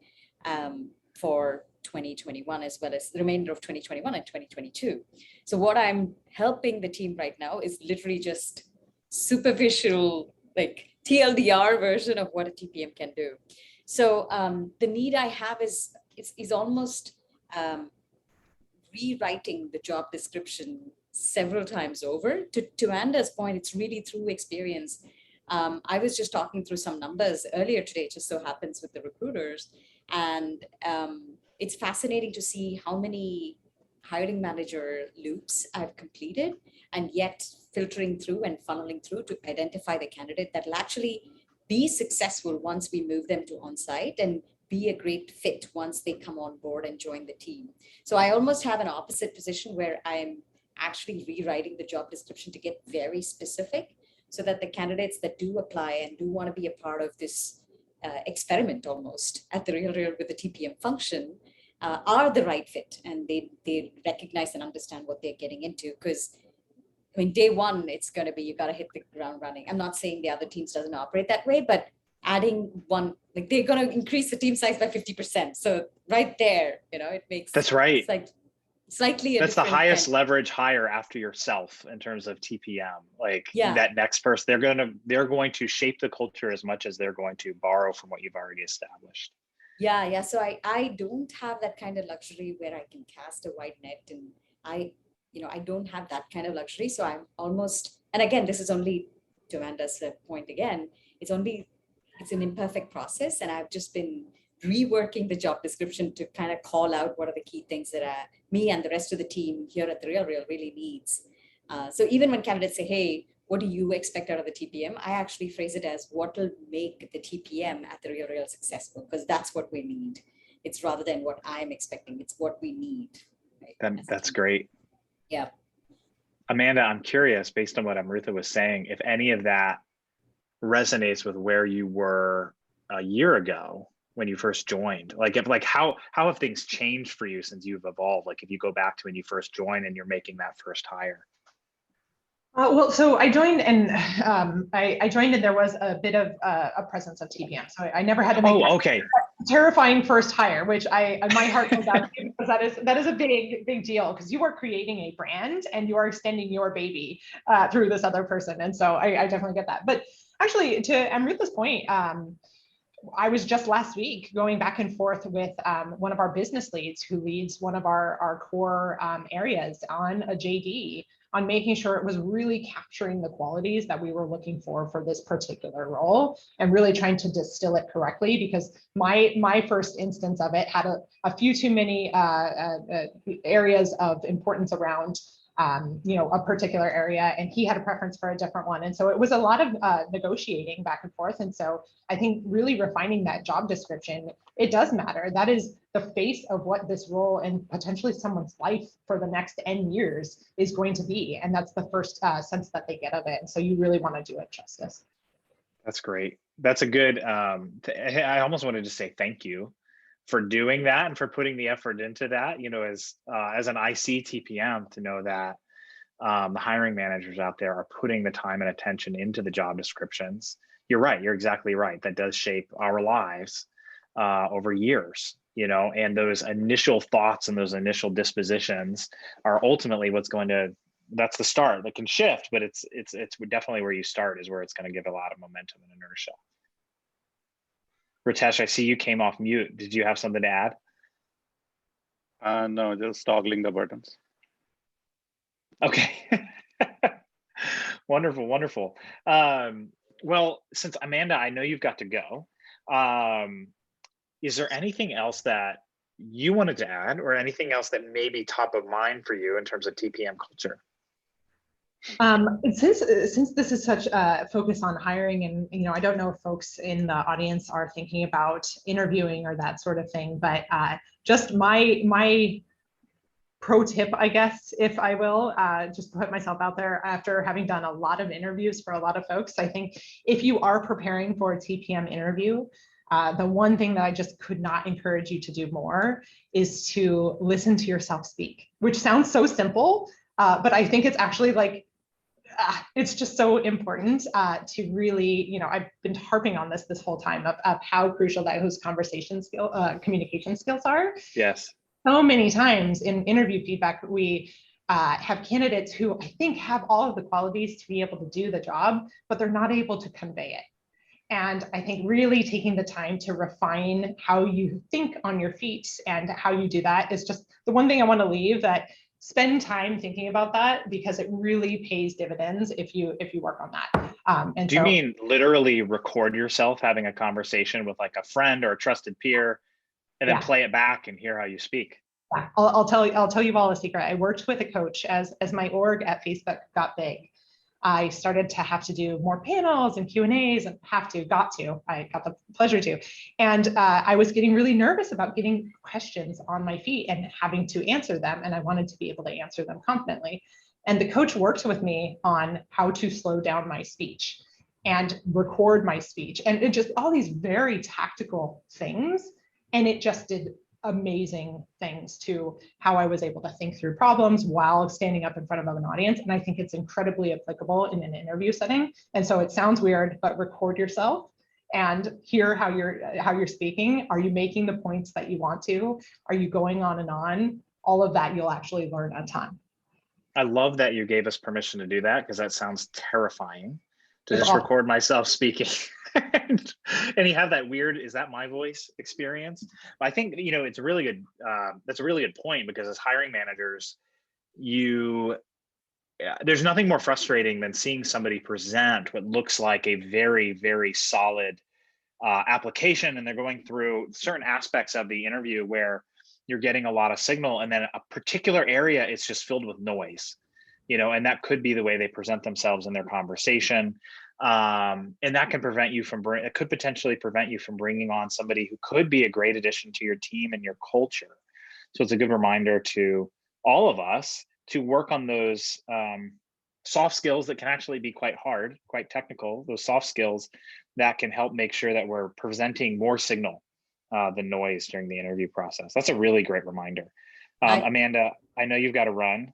for 2021 as well as the remainder of 2021 and 2022. So what I'm helping the team right now is literally just superficial, like TLDR version of what a TPM can do. So the need I have is almost rewriting the job description several times over. To Anda's point, it's really through experience. I was just talking through some numbers earlier today, just so happens with the recruiters, and it's fascinating to see how many hiring manager loops I've completed, and yet filtering through and funneling through to identify the candidate that will actually be successful once we move them to on-site and be a great fit once they come on board and join the team. So I almost have an opposite position where I'm actually rewriting the job description to get very specific so that the candidates that do apply and do want to be a part of this experiment almost at the real with the TPM function are the right fit, and they recognize and understand what they're getting into. Because day one, it's going to be, you got to hit the ground running. I'm not saying the other teams doesn't operate that way, but adding one, like they're going to increase the team size by 50%. So right there, it makes, that's right. It's like slightly that's the highest leverage hire after yourself in terms of TPM. That next person, they're going to shape the culture as much as they're going to borrow from what you've already established. Yeah. So I don't have that kind of luxury where I can cast a wide net, and I don't have that kind of luxury. So I'm almost, and again, this is only to Amanda's point again, it's an imperfect process, and I've just been reworking the job description to kind of call out what are the key things that me and the rest of the team here at the Real really needs. So even when candidates say, hey, what do you expect out of the TPM? I actually phrase it as what will make the TPM at the Real successful, because that's what we need. It's rather than what I'm expecting, it's what we need. Right? That's great. Yeah. Amanda, I'm curious, based on what Amrutha was saying, if any of that resonates with where you were a year ago when you first joined? Like if how have things changed for you since you've evolved? Like if you go back to when you first joined and you're making that first hire. Well, so I joined, and I joined, and there was a bit of a presence of TPM. So I never had to make okay. terrifying first hire, which my heart goes out to, because that is a big deal, because you are creating a brand and you are extending your baby through this other person. And so I definitely get that. But actually, to Amrita's point, I was just last week going back and forth with one of our business leads who leads one of our core areas on a JD, on making sure it was really capturing the qualities that we were looking for this particular role, and really trying to distill it correctly, because my first instance of it had a few too many areas of importance around a particular area, and he had a preference for a different one. And so it was a lot of negotiating back and forth. And so I think really refining that job description, it does matter. That is the face of what this role and potentially someone's life for the next N years is going to be. And that's the first sense that they get of it. And so you really want to do it justice. That's great. That's a good, I almost wanted to say thank you for doing that and for putting the effort into that, as an IC TPM, to know that the hiring managers out there are putting the time and attention into the job descriptions. You're right. You're exactly right. That does shape our lives over years, and those initial thoughts and those initial dispositions are ultimately that's the start. That can shift, but it's definitely where you start is where it's going to give a lot of momentum and inertia. Ritesh, I see you came off mute. Did you have something to add? No, just toggling the buttons. Okay. Wonderful. Well, since Amanda, I know you've got to go. Is there anything else that you wanted to add, or anything else that may be top of mind for you in terms of TPM culture? Since this is such a focus on hiring, and I don't know if folks in the audience are thinking about interviewing or that sort of thing, but just my pro tip, I guess, if I will, just put myself out there after having done a lot of interviews for a lot of folks. I think if you are preparing for a TPM interview, the one thing that I just could not encourage you to do more is to listen to yourself speak, which sounds so simple, but I think it's actually it's just so important to really, I've been harping on this whole time of how crucial those communication skills are. Yes. So many times in interview feedback, we have candidates who I think have all of the qualities to be able to do the job, but they're not able to convey it. And I think really taking the time to refine how you think on your feet and how you do that is just the one thing I want to leave, that spend time thinking about that, because it really pays dividends if you work on that. Do you mean literally record yourself having a conversation with like a friend or a trusted peer, and then play it back and hear how you speak? Yeah, I'll tell you all a secret. I worked with a coach as my org at Facebook got big. I started to have to do more panels and Q&As, and I got the pleasure to. And I was getting really nervous about getting questions on my feet and having to answer them. And I wanted to be able to answer them confidently. And the coach worked with me on how to slow down my speech and record my speech, and it just all these very tactical things. And it just did amazing things to how I was able to think through problems while standing up in front of an audience. And I think it's incredibly applicable in an interview setting. And so it sounds weird, but record yourself and hear how you're speaking. Are you making the points that you want to? Are you going on and on? All of that you'll actually learn on time. I love that you gave us permission to do that, because that sounds terrifying to just record myself speaking. And you have that weird, is that my voice experience? But I think, it's a really good, that's a really good point, because as hiring managers, there's nothing more frustrating than seeing somebody present what looks like a very, very solid application, and they're going through certain aspects of the interview where you're getting a lot of signal, and then a particular area is just filled with noise, and that could be the way they present themselves in their conversation. And that can prevent you from it could potentially prevent you from bringing on somebody who could be a great addition to your team and your culture. So it's a good reminder to all of us to work on those soft skills that can actually be quite hard, quite technical, those soft skills that can help make sure that we're presenting more signal the noise during the interview process. That's a really great reminder. Amanda, I know you've got to run.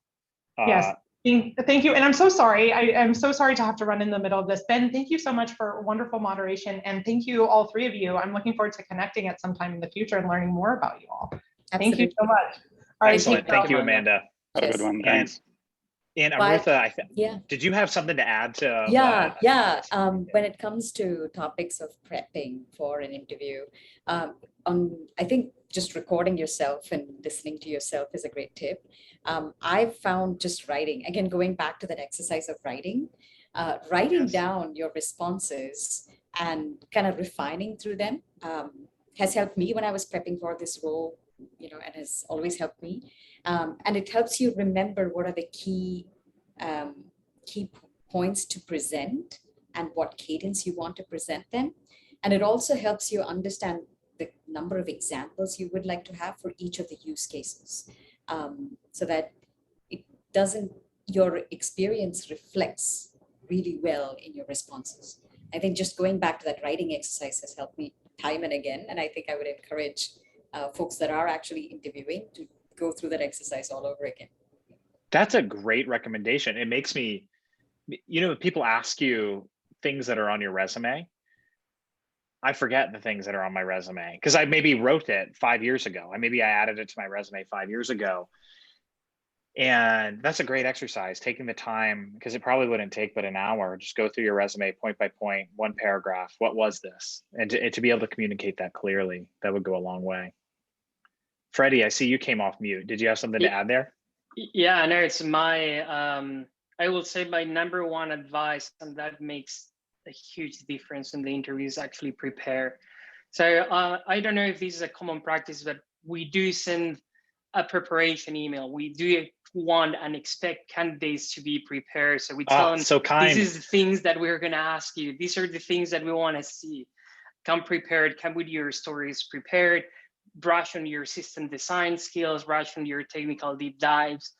Yes, thank you. And I'm so sorry. I'm so sorry to have to run in the middle of this. Ben, thank you so much for wonderful moderation. And thank you, all three of you. I'm looking forward to connecting at some time in the future and learning more about you all. Absolutely. Thank you so much. All right, excellent. Thank you, Amanda. Have a good one. Thanks. And Amrutha, yeah. Did you have something to add to? When it comes to topics of prepping for an interview, I think just recording yourself and listening to yourself is a great tip. I've found just writing, again, going back to that exercise of writing down your responses and kind of refining through them has helped me when I was prepping for this role, and has always helped me. And it helps you remember what are the key points to present and what cadence you want to present them. And it also helps you understand the number of examples you would like to have for each of the use cases, so that your experience reflects really well in your responses. I think just going back to that writing exercise has helped me time and again. And I think I would encourage folks that are actually interviewing to go through that exercise all over again. That's a great recommendation. It makes me, people ask you things that are on your resume. I forget the things that are on my resume because I maybe wrote it 5 years ago. Maybe I added it to my resume 5 years ago. And that's a great exercise, taking the time, because it probably wouldn't take but an hour. Just go through your resume point by point, one paragraph. What was this? And to be able to communicate that clearly, that would go a long way. Freddie, I see you came off mute. Did you have something to add there? Yeah, no, it's I will say my number one advice, and that makes a huge difference in the interviews, actually prepare. So I don't know if this is a common practice, but we do send a preparation email. We do want and expect candidates to be prepared. So we tell them, so kind. This is the things that we're going to ask you. These are the things that we want to see. Come prepared, come with your stories prepared, brush on your system design skills, brush on your technical deep dives.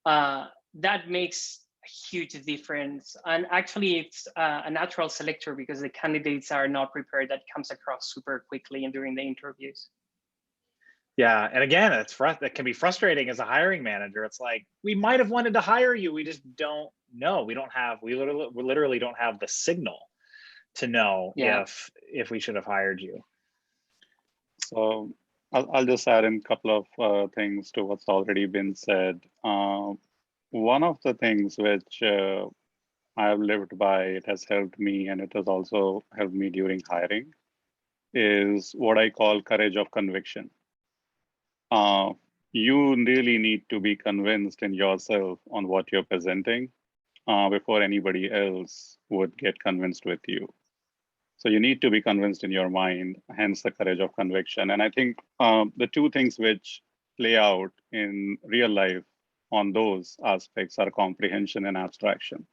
That makes a huge difference. And actually it's a natural selector because the candidates are not prepared. That comes across super quickly and during the interviews. Yeah, and again, that can be frustrating as a hiring manager. It's like, we might have wanted to hire you, we just don't know. We literally don't have the signal to know if we should have hired you. So I'll just add in a couple of things to what's already been said. One of the things which I have lived by, it has helped me, and it has also helped me during hiring, is what I call courage of conviction. You really need to be convinced in yourself on what you're presenting before anybody else would get convinced with you. So you need to be convinced in your mind, hence the courage of conviction. And I think the two things which play out in real life on those aspects are comprehension and abstraction.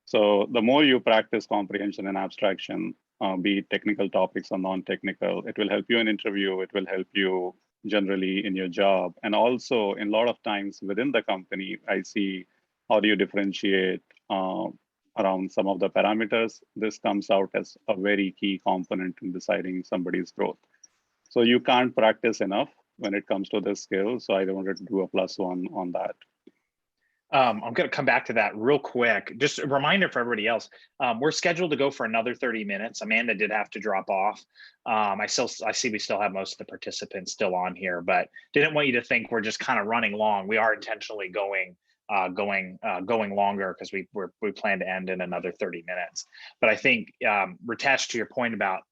So the more you practice comprehension and abstraction, be it technical topics or non-technical, it will help you in interview, it will help you generally in your job. And also in a lot of times within the company, I see how do you differentiate around some of the parameters. This comes out as a very key component in deciding somebody's growth. So you can't practice enough when it comes to this skill. So I wanted to do a +1 on that. I'm going to come back to that real quick. Just a reminder for everybody else, we're scheduled to go for another 30 minutes. Amanda did have to drop off. I see we still have most of the participants still on here, but didn't want you to think we're just kind of running long. We are intentionally going longer because we plan to end in another 30 minutes. But I think Ritesh, to your point about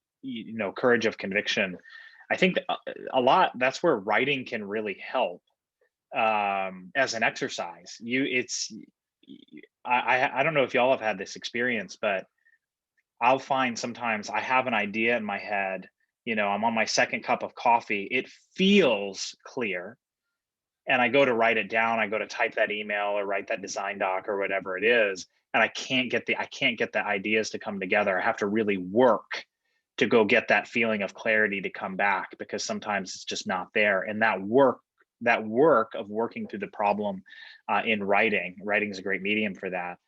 courage of conviction, I think a lot that's where writing can really help. As an exercise, I don't know if y'all have had this experience, but I'll find sometimes I have an idea in my head, I'm on my second cup of coffee, it feels clear, and I go to write it down, I go to type that email or write that design doc or whatever it is, and I can't get the ideas to come together. I have to really work to go get that feeling of clarity to come back, because sometimes it's just not there. And that work of working through the problem in writing is a great medium for that,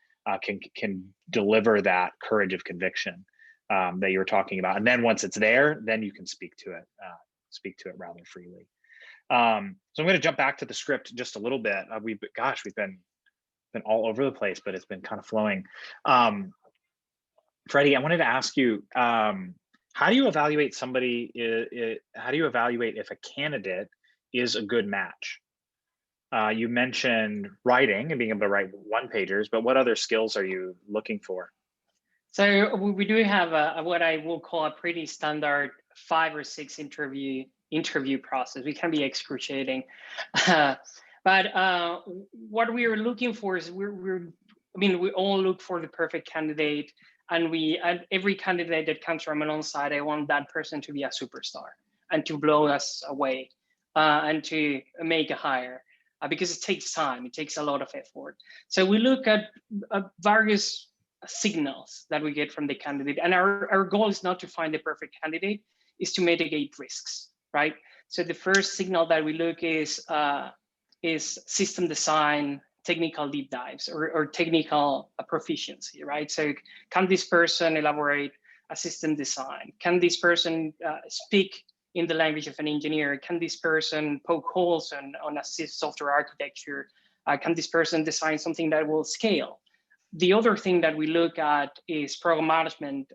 can deliver that courage of conviction. that you were talking about. And then once it's there, then you can speak to it rather freely. So I'm going to jump back to the script just a little bit. We've been all over the place, but it's been kind of flowing. Freddie, I wanted to ask you, how do you evaluate how do you evaluate if a candidate is a good match? You mentioned writing and being able to write one-pagers, but what other skills are you looking for? So we do have what I will call a pretty standard 5 or 6 interview process. We can be excruciating, but what we are looking for is we all look for the perfect candidate, and every candidate that comes from an on-site, I want that person to be a superstar and to blow us away and to make a hire. Because it takes time, it takes a lot of effort. So we look at various signals that we get from the candidate, and our goal is not to find the perfect candidate, is to mitigate risks, right? So the first signal that we look is system design, technical deep dives, or technical proficiency, right? So can this person elaborate a system design? Can this person speak in the language of an engineer? Can this person poke holes on a software architecture? Can this person design something that will scale? The other thing that we look at is program management,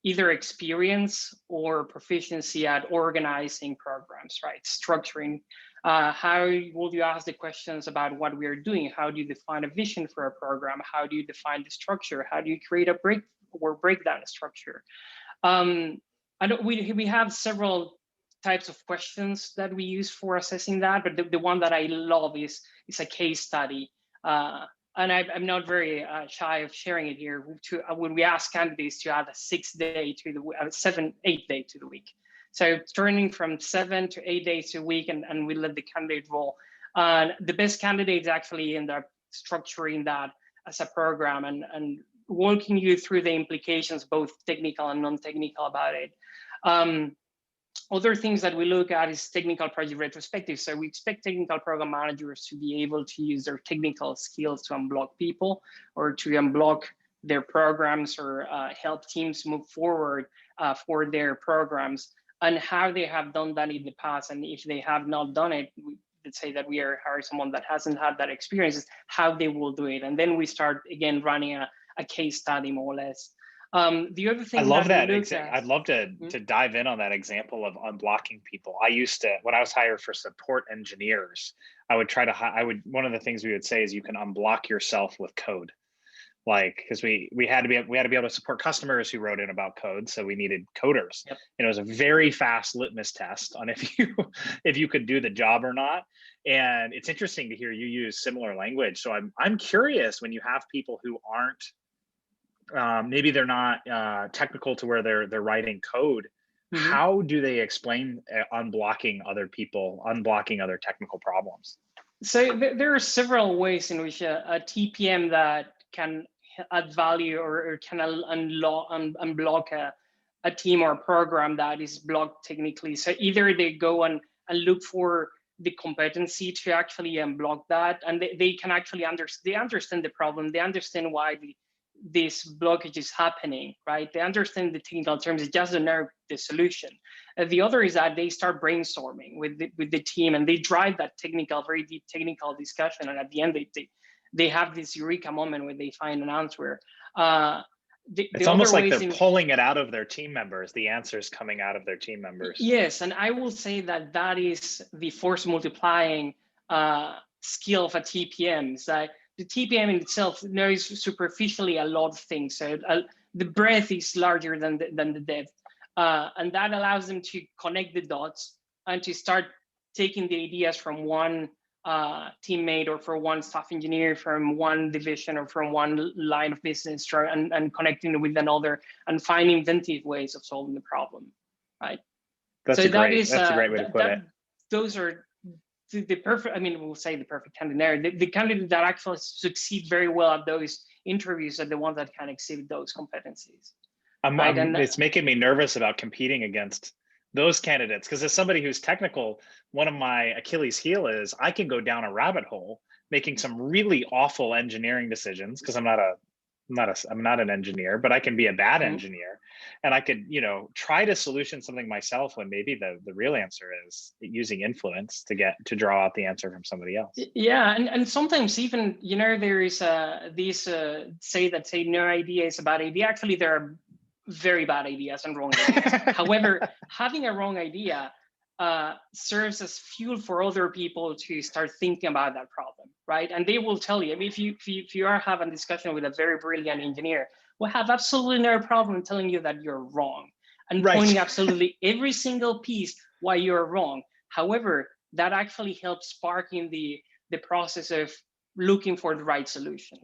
either experience or proficiency at organizing programs, right? Structuring. How will you ask the questions about what we are doing? How do you define a vision for a program? How do you define the structure? How do you create a breakdown structure? We have several types of questions that we use for assessing that, but the one that I love is a case study. And I'm not very shy of sharing it here. When we ask candidates to add a 6-day to the 7-8 day to the week, so turning from 7 to 8 days a week, and we let the candidate roll. The best candidates actually end up structuring that as a program and walking you through the implications, both technical and non-technical, about it. Other things that we look at is technical project retrospective. So we expect technical program managers to be able to use their technical skills to unblock people, or to unblock their programs, or help teams move forward for their programs, and how they have done that in the past. And if they have not done it, let's say that we are hiring someone that hasn't had that experience, how they will do it. And then we start again running a case study, more or less. The other thing I love that. I'd love to dive in on that example of unblocking people. I used to, when I was hired for support engineers, one of the things we would say is you can unblock yourself with code. Like, because we had to be able to support customers who wrote in about code, so we needed coders. Yep. And it was a very fast litmus test on if you could do the job or not. And it's interesting to hear you use similar language. So I'm curious, when you have people who aren't maybe they're not technical to where they're writing code, how do they explain unblocking other people, unblocking other technical problems? So there are several ways in which a TPM that can add value or can unblock a team or a program that is blocked technically. So either they go and look for the competency to actually unblock that, and they can actually understand the problem. They understand why this blockage is happening, right? They understand the technical terms, they just don't know the solution. The other is that they start brainstorming with the team, and they drive that very deep technical discussion. And at the end, they have this eureka moment where they find an answer. It's almost like they're pulling it out of their team members, the answers coming out of their team members. Yes, and I will say that is the force multiplying skill of a TPM. Is that the TPM in itself knows superficially a lot of things. So the breadth is larger than the depth. And that allows them to connect the dots and to start taking the ideas from one teammate, or for one staff engineer, from one division, or from one line of business, and connecting it with another, and find inventive ways of solving the problem, right? That's a great way to put it. Those are the perfect, we'll say the perfect candidate. The candidate that actually succeed very well at those interviews are the ones that can exhibit those competencies. It's making me nervous about competing against those candidates, because as somebody who's technical, one of my Achilles heel is I can go down a rabbit hole making some really awful engineering decisions, because I'm not a I'm not an engineer, but I can be a bad engineer, and I could, try to solution something myself when maybe the real answer is using influence to draw out the answer from somebody else. Yeah, and sometimes even, there is these say no idea is a bad idea. Actually, there are very bad ideas and wrong ideas. However, having a wrong idea serves as fuel for other people to start thinking about that problem, right? And they will tell you, I mean, if you are having a discussion with a very brilliant engineer, we'll have absolutely no problem telling you that you're wrong and pointing absolutely every single piece why you're wrong. However, that actually helps spark in the process of looking for the right solution.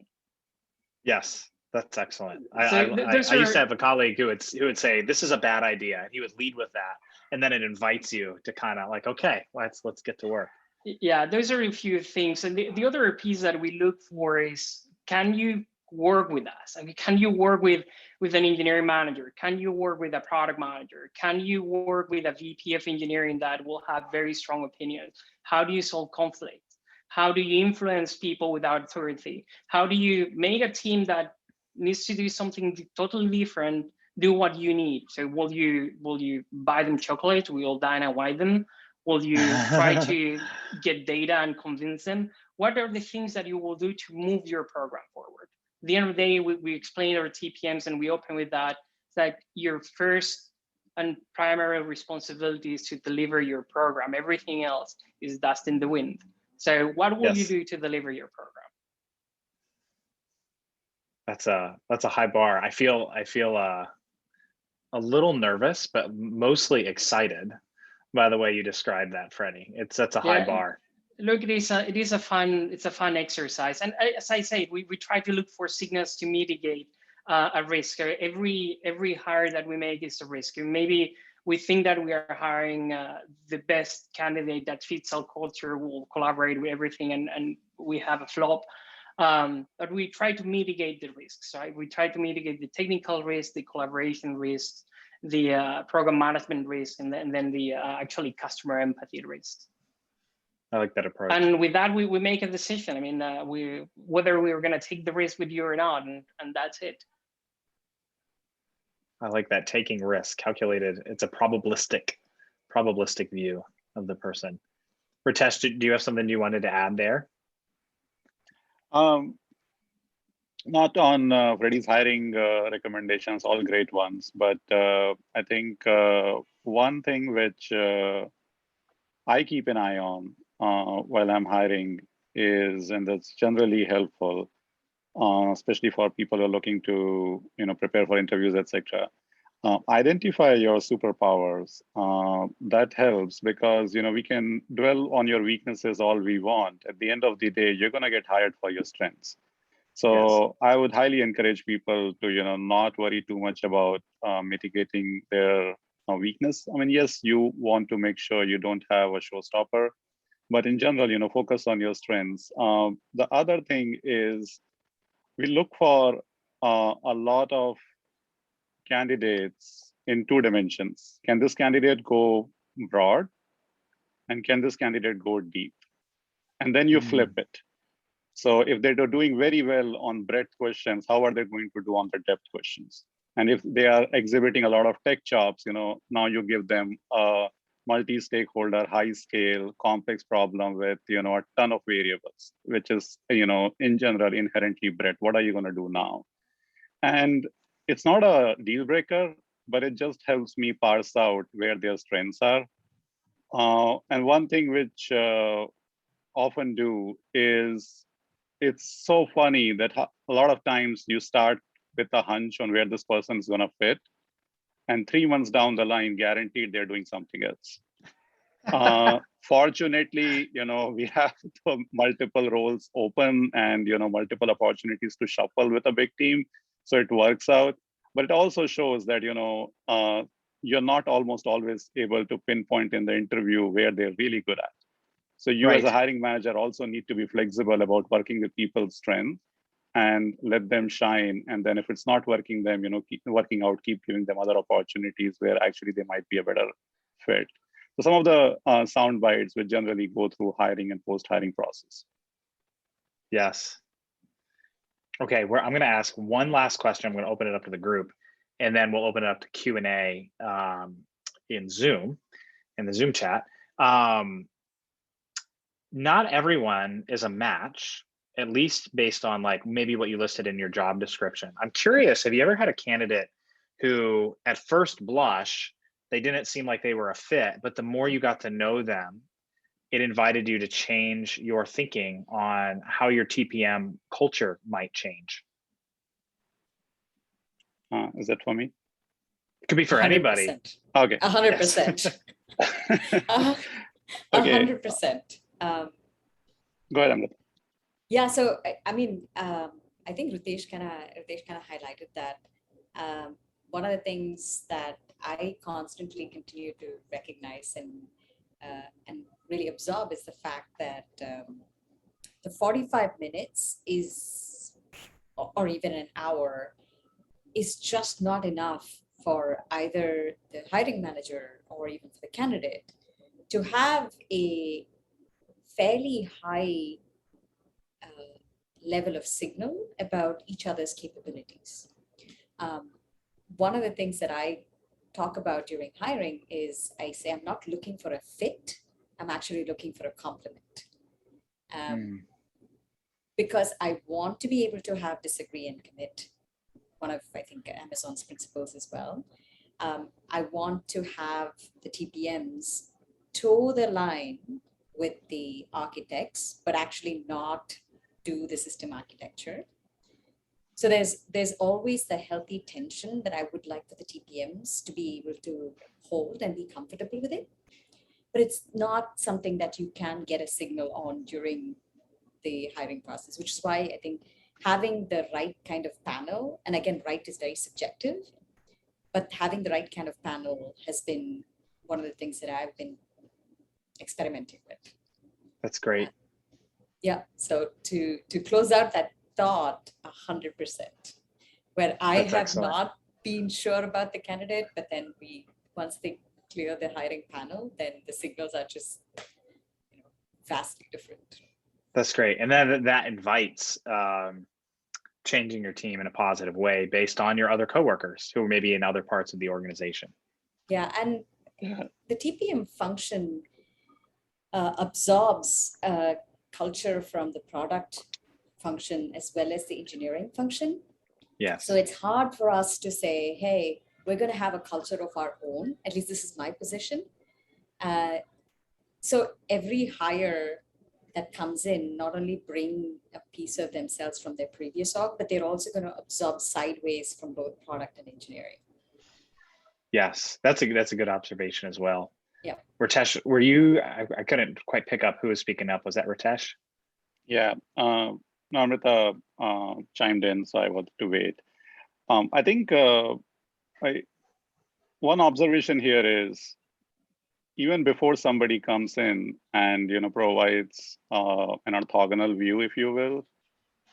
Yes, that's excellent. So I used to have a colleague who would say, this is a bad idea, and he would lead with that. And then it invites you to kind of like, okay, let's get to work. Yeah, those are a few things. And the other piece that we look for is, can you work with us? I mean, can you work with an engineering manager? Can you work with a product manager? Can you work with a VP of engineering that will have very strong opinions? How do you solve conflict? How do you influence people without authority? How do you make a team that needs to do something totally different do what you need? So will you buy them chocolate? Will you dine and wine them? Will you try to get data and convince them? What are the things that you will do to move your program forward? At the end of the day, we explain our TPMs and we open with that. It's like your first and primary responsibility is to deliver your program. Everything else is dust in the wind. So what will you do to deliver your program? That's a high bar. I feel a little nervous, but mostly excited by the way you described that, Freddie. That's a high bar. Look, it's a fun exercise, and as I said, we try to look for signals to mitigate a risk. Every hire that we make is a risk. Maybe we think that we are hiring the best candidate that fits our culture, will collaborate with everything, and we have a flop. But we try to mitigate the risks, right? We try to mitigate the technical risk, the collaboration risks, the program management risk, and then the actually customer empathy risk. I like that approach. And with that, we make a decision. I mean, whether we were going to take the risk with you or not, and that's it. I like that, taking risk, calculated. It's a probabilistic view of the person. Ritesh, do you have something you wanted to add there? Not on Freddie's hiring recommendations, all great ones, but I think one thing which I keep an eye on while I'm hiring is, and that's generally helpful, especially for people who are looking to prepare for interviews, etc. Identify your superpowers. That helps because we can dwell on your weaknesses all we want. At the end of the day, you're going to get hired for your strengths. So I would highly encourage people to not worry too much about mitigating their weakness. I mean, yes, you want to make sure you don't have a showstopper, but in general, focus on your strengths. The other thing is we look for a lot of candidates in two dimensions. Can this candidate go broad? And can this candidate go deep? And then you flip it. So if they're doing very well on breadth questions, how are they going to do on the depth questions? And if they are exhibiting a lot of tech chops, now you give them a multi-stakeholder, high-scale, complex problem with a ton of variables, which is in general inherently breadth. What are you going to do now? And it's not a deal breaker, but it just helps me parse out where their strengths are. And one thing which often do is, it's so funny that a lot of times you start with a hunch on where this person is going to fit, and 3 months down the line, guaranteed they're doing something else. Fortunately, we have multiple roles open and multiple opportunities to shuffle with a big team, so it works out. But it also shows that you're not almost always able to pinpoint in the interview where they're really good at. So you as a hiring manager also need to be flexible about working with people's strengths and let them shine. And then if it's not working, them, keep working out, keep giving them other opportunities where actually they might be a better fit. So some of the sound bites which generally go through hiring and post-hiring process. Yes. Okay, I'm going to ask one last question. I'm going to open it up to the group, and then we'll open it up to Q&A in Zoom, in the Zoom chat. Not everyone is a match, at least based on like maybe what you listed in your job description. I'm curious, have you ever had a candidate who at first blush, they didn't seem like they were a fit, but the more you got to know them, it invited you to change your thinking on how your TPM culture might change? Is that for me? It could be for 100%. anybody. Okay. 100%. Okay. 100%. Go ahead, Amrit. Yeah, so I mean, I think Ritesh kind of highlighted that. One of the things that I constantly continue to recognize and really absorb is the fact that the 45 minutes is, or even an hour, is just not enough for either the hiring manager or even for the candidate to have a fairly high level of signal about each other's capabilities. One of the things that I talk about during hiring is I say I'm not looking for a fit, I'm actually looking for a complement. Because I want to be able to have disagree and commit. One of, I think, Amazon's principles as well. I want to have the TPMs toe the line with the architects, but actually not do the system architecture. So there's always the healthy tension that I would like for the TPMs to be able to hold and be comfortable with it. But it's not something that you can get a signal on during the hiring process, which is why I think having the right kind of panel, and again, right is very subjective, but having the right kind of panel has been one of the things that I've been experimenting with. That's great. Yeah, so to close out that thought, 100%, where I That's have excellent. not been sure about the candidate, but then once they clear the hiring panel, then the signals are just vastly different. That's great. And then that invites changing your team in a positive way based on your other coworkers who are maybe in other parts of the organization. Yeah, and the TPM function absorbs culture from the product function as well as the engineering function. Yes. So it's hard for us to say, hey, we're going to have a culture of our own. At least this is my position. So every hire that comes in not only bring a piece of themselves from their previous org, but they're also going to absorb sideways from both product and engineering. Yes, that's a good observation as well. Yeah. Ritesh, were you? I couldn't quite pick up who was speaking up. Was that Ritesh? Yeah. Amrita chimed in, so I wanted to wait. I think one observation here is even before somebody comes in and provides an orthogonal view, if you will,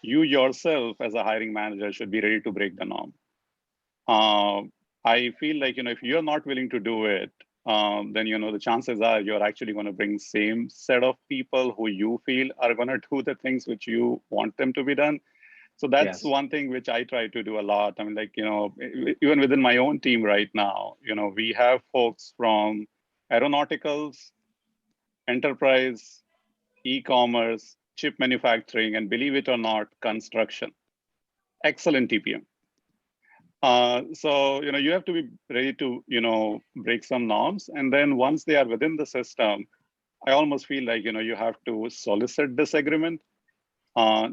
you yourself as a hiring manager should be ready to break the norm. I feel like if you're not willing to do it, then the chances are you're actually going to bring same set of people who you feel are going to do the things which you want them to be done. So that's one thing which I try to do a lot. I mean, like, even within my own team right now, we have folks from aeronauticals, enterprise, e-commerce, chip manufacturing, and believe it or not, construction. Excellent TPM. So, you have to be ready to, break some norms. And then once they are within the system, I almost feel like, you have to solicit disagreement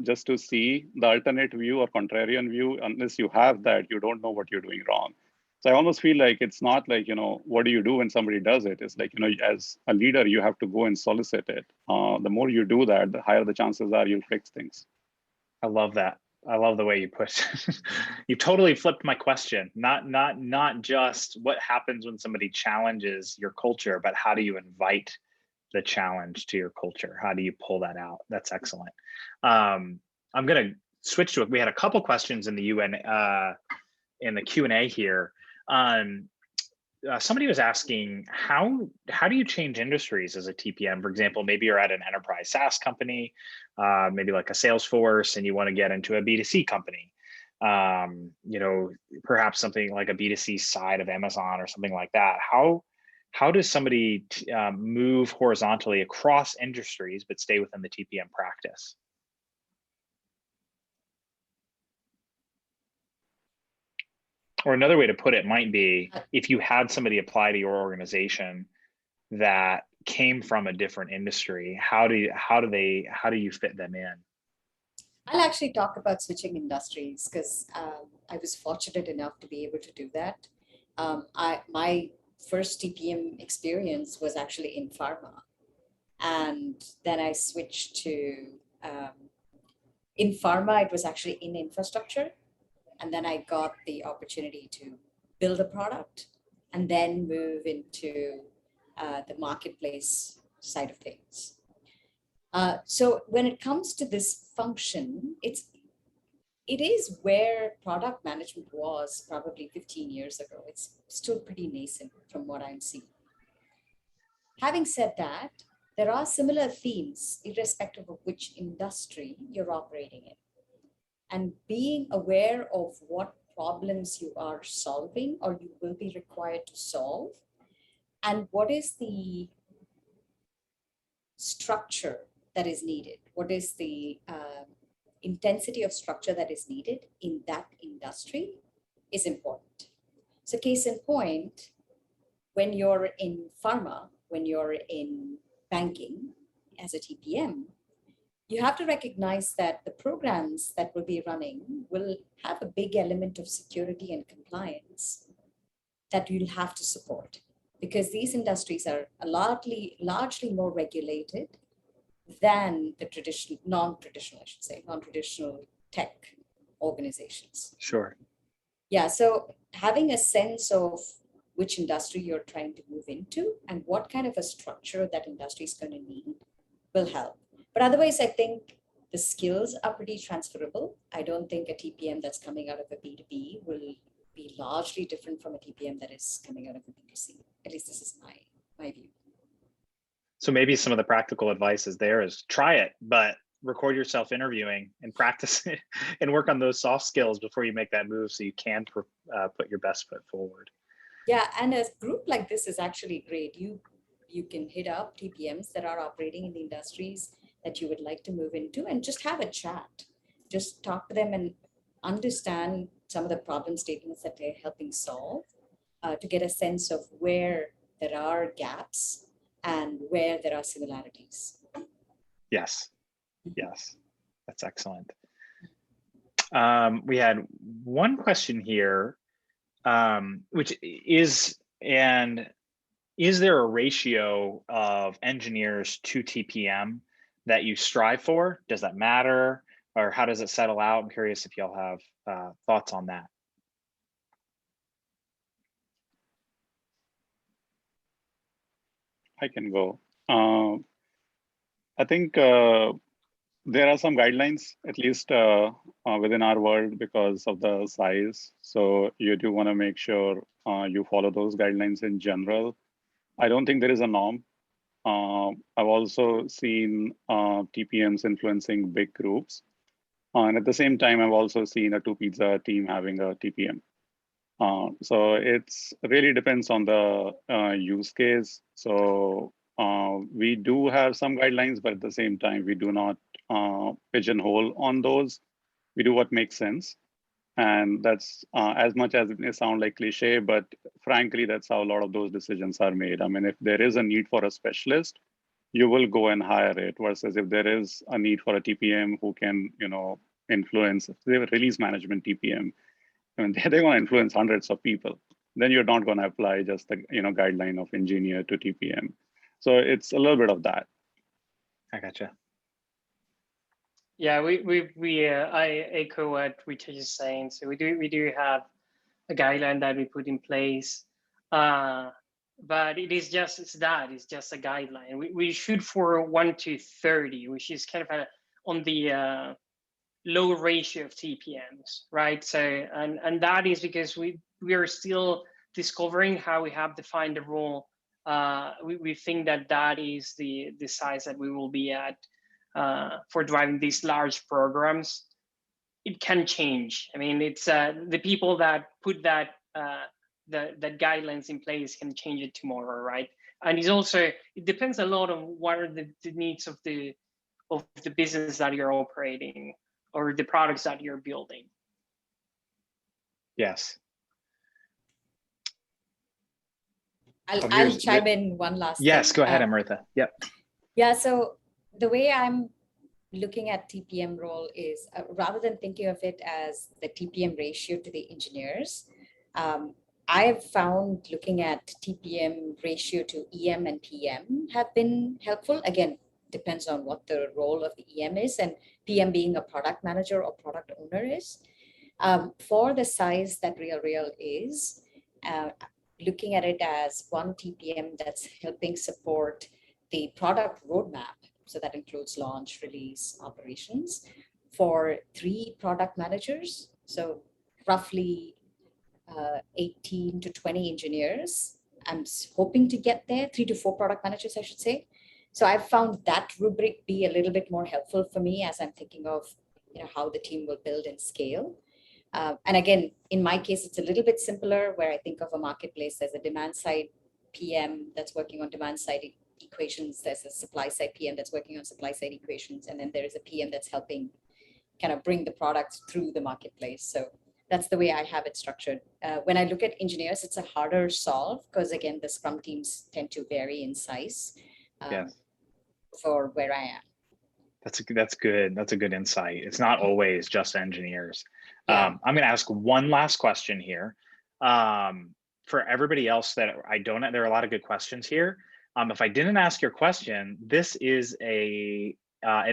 just to see the alternate view or contrarian view. Unless you have that, you don't know what you're doing wrong. So I almost feel like it's not like, what do you do when somebody does it? It's like, as a leader, you have to go and solicit it. The more you do that, the higher the chances are you'll fix things. I love that. I love the way you put you totally flipped my question. Not just what happens when somebody challenges your culture, but how do you invite the challenge to your culture? How do you pull that out? That's excellent. I'm going to switch to it. We had a couple questions in the in the Q&A here. somebody was asking, how do you change industries as a TPM? For example, maybe you're at an enterprise SaaS company, maybe like a Salesforce, and you want to get into a B2C company. You know, perhaps something like a B2C side of Amazon or something like that. How does somebody move horizontally across industries but stay within the TPM practice? Or another way to put it might be, if you had somebody apply to your organization that came from a different industry, how do you fit them in? I'll actually talk about switching industries because I was fortunate enough to be able to do that. My first TPM experience was actually in pharma, and then I switched to in pharma. It was actually in infrastructure. And then I got the opportunity to build a product and then move into the marketplace side of things. So when it comes to this function, it is where product management was probably 15 years ago. It's still pretty nascent from what I'm seeing. Having said that, there are similar themes irrespective of which industry you're operating in. And being aware of what problems you are solving or you will be required to solve, and what is the structure that is needed, what is the intensity of structure that is needed in that industry is important. So case in point, when you're in pharma, when you're in banking as a TPM, you have to recognize that the programs that will be running will have a big element of security and compliance that you'll have to support, because these industries are largely more regulated than the non-traditional tech organizations. Sure. Yeah, so having a sense of which industry you're trying to move into and what kind of a structure that industry is going to need will help. But otherwise, I think the skills are pretty transferable. I don't think a TPM that's coming out of a B2B will be largely different from a TPM that is coming out of a B2C. At least this is my view. So maybe some of the practical advice is try it, but record yourself interviewing and practice it and work on those soft skills before you make that move so you can put your best foot forward. Yeah, and a group like this is actually great. You can hit up TPMs that are operating in the industries that you would like to move into and just have a chat. Just talk to them and understand some of the problem statements that they're helping solve to get a sense of where there are gaps and where there are similarities. Yes, yes, that's excellent. We had one question here, which is, is there a ratio of engineers to TPM that you strive for? Does that matter? Or how does it settle out? I'm curious if y'all have thoughts on that. I can go. I think there are some guidelines, at least within our world, because of the size. So you do want to make sure you follow those guidelines in general. I don't think there is a norm. I've also seen TPMs influencing big groups. And at the same time, I've also seen a 2-pizza team having a TPM. So it's really depends on the use case. So we do have some guidelines, but at the same time, we do not pigeonhole on those. We do what makes sense. And that's as much as it may sound like cliche, but frankly, that's how a lot of those decisions are made. I mean, if there is a need for a specialist, you will go and hire it, versus if there is a need for a TPM who can, influence, if they have a release management TPM, I mean, they're going to influence hundreds of people. Then you're not going to apply just the guideline of engineer to TPM. So it's a little bit of that. I gotcha. Yeah, I echo what Richard is saying. So we do have a guideline that we put in place, but it's just a guideline. We shoot for 1 to 30, which is kind of on the low ratio of TPMs, right? So and that is because we are still discovering how we have defined the role, we think that that is the size that we will be at for driving these large programs. It can change. I mean, it's the people that put that that guidelines in place can change it tomorrow, right? And it's also, it depends a lot on what are the needs of the business that you're operating or the products that you're building. Yes. I'll chime in one last Yes, thing. go ahead, Amrita. Yep. Yeah, so the way I'm looking at TPM role is rather than thinking of it as the TPM ratio to the engineers, I've found looking at TPM ratio to EM and PM have been helpful. Again, depends on what the role of the EM is, and PM being a product manager or product owner is. For the size that RealReal is, looking at it as one TPM that's helping support the product roadmap. So that includes launch, release, operations for 3 product managers. So roughly 18 to 20 engineers. I'm hoping to get there, 3 to 4 product managers, I should say. So I've found that rubric be a little bit more helpful for me as I'm thinking of how the team will build and scale. And again, in my case, it's a little bit simpler where I think of a marketplace as a demand side PM that's working on demand side equations. There's a supply side PM that's working on supply side equations. And then there is a PM that's helping kind of bring the products through the marketplace. So that's the way I have it structured. When I look at engineers, it's a harder solve because again, the Scrum teams tend to vary in size for where I am. That's good. That's a good insight. It's not always just engineers. Yeah. I'm going to ask one last question here. For everybody else that there are a lot of good questions here. If I didn't ask your question, this is an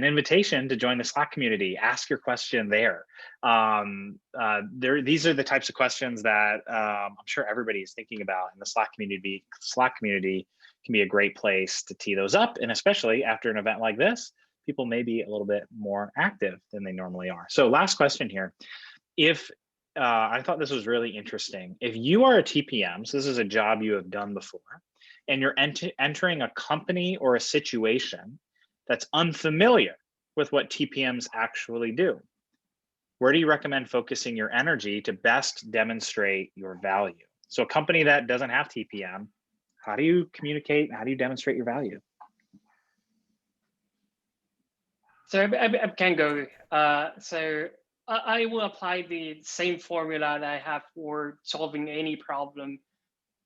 invitation to join the Slack community. Ask your question there. These are the types of questions that I'm sure everybody is thinking about in the Slack community. Slack community can be a great place to tee those up, and especially after an event like this, people may be a little bit more active than they normally are. So last question here. If I thought this was really interesting. If you are a TPM, so this is a job you have done before, and you're entering a company or a situation that's unfamiliar with what TPMs actually do, where do you recommend focusing your energy to best demonstrate your value? So a company that doesn't have TPM, how do you communicate? How do you demonstrate your value? So I can go. So I will apply the same formula that I have for solving any problem.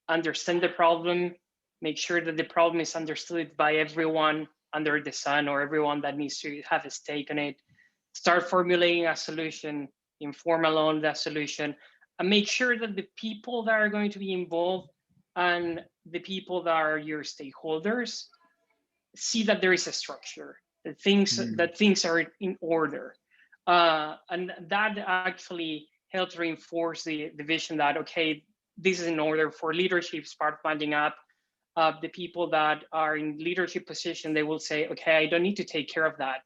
Understand the problem, make sure that the problem is understood by everyone under the sun or everyone that needs to have a stake on it. Start formulating a solution, inform along that solution, and make sure that the people that are going to be involved and the people that are your stakeholders see that there is a structure, that things are in order. And that actually helps reinforce the vision that, okay, this is in order for leadership, start funding up. The people that are in leadership position, they will say, okay, I don't need to take care of that.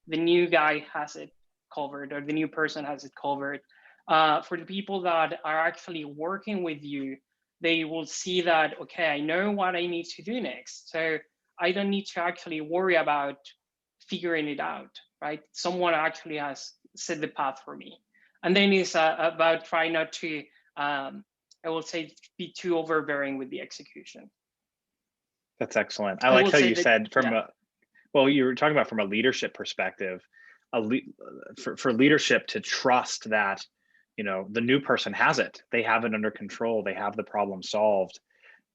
The new guy has it covered, or the new person has it covered. For the people that are actually working with you, they will see that, okay, I know what I need to do next. So I don't need to actually worry about figuring it out, right? Someone actually has set the path for me. And then it's about trying not to, I will say, be too overbearing with the execution. That's excellent. I like how you said well, you were talking about from a leadership perspective, for leadership to trust that, the new person has it. They have it under control. They have the problem solved.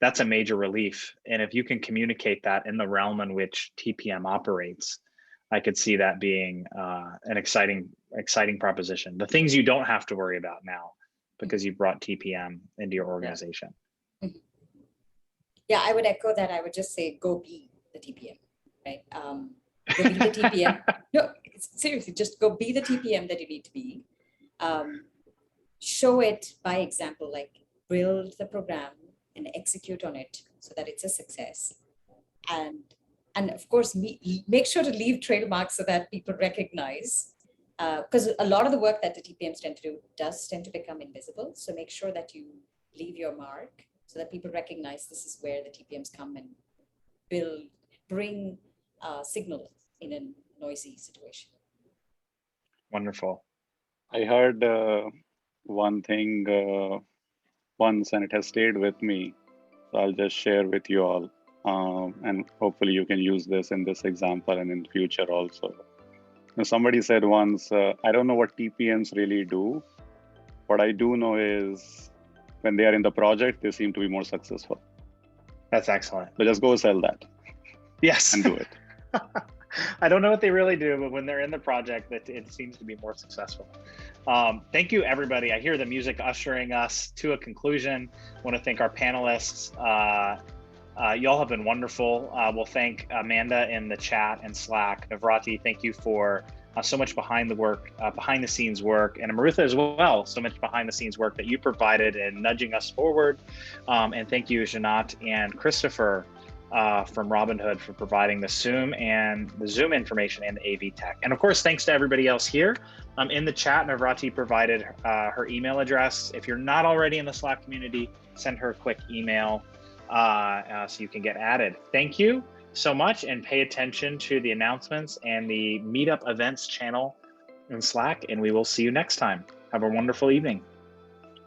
That's a major relief. And if you can communicate that in the realm in which TPM operates, I could see that being an exciting proposition. The things you don't have to worry about now because you brought TPM into your organization. Yeah, I would echo that. I would just say, go be the TPM, right? Go be the TPM. No, seriously, just go be the TPM that you need to be. Show it by example, like build the program and execute on it so that it's a success. And of course, make sure to leave trail marks so that people recognize, because a lot of the work that the TPMs tend to do does tend to become invisible. So make sure that you leave your mark so that people recognize this is where the TPMs come and bring signal in a noisy situation. Wonderful. I heard one thing once, and it has stayed with me. So I'll just share with you all, and hopefully you can use this in this example and in future also. And somebody said once, I don't know what TPMs really do. What I do know is when they are in the project, they seem to be more successful. That's excellent. So just go sell that. Yes. And do it. I don't know what they really do, but when they're in the project, it seems to be more successful. Thank you, everybody. I hear the music ushering us to a conclusion. I want to thank our panelists. Y'all have been wonderful. We'll thank Amanda in the chat and Slack. Navrati, thank you for so much behind the scenes work, and Marutha as well, so much behind the scenes work that you provided in nudging us forward. And thank you, Janat and Christopher from Robinhood for providing the Zoom information and the AV tech. And of course, thanks to everybody else here. In the chat, Navrati provided her email address. If you're not already in the Slack community, send her a quick email so you can get added. Thank you so much, and pay attention to the announcements and the meetup events channel in Slack, and we will see you next time. Have a wonderful evening.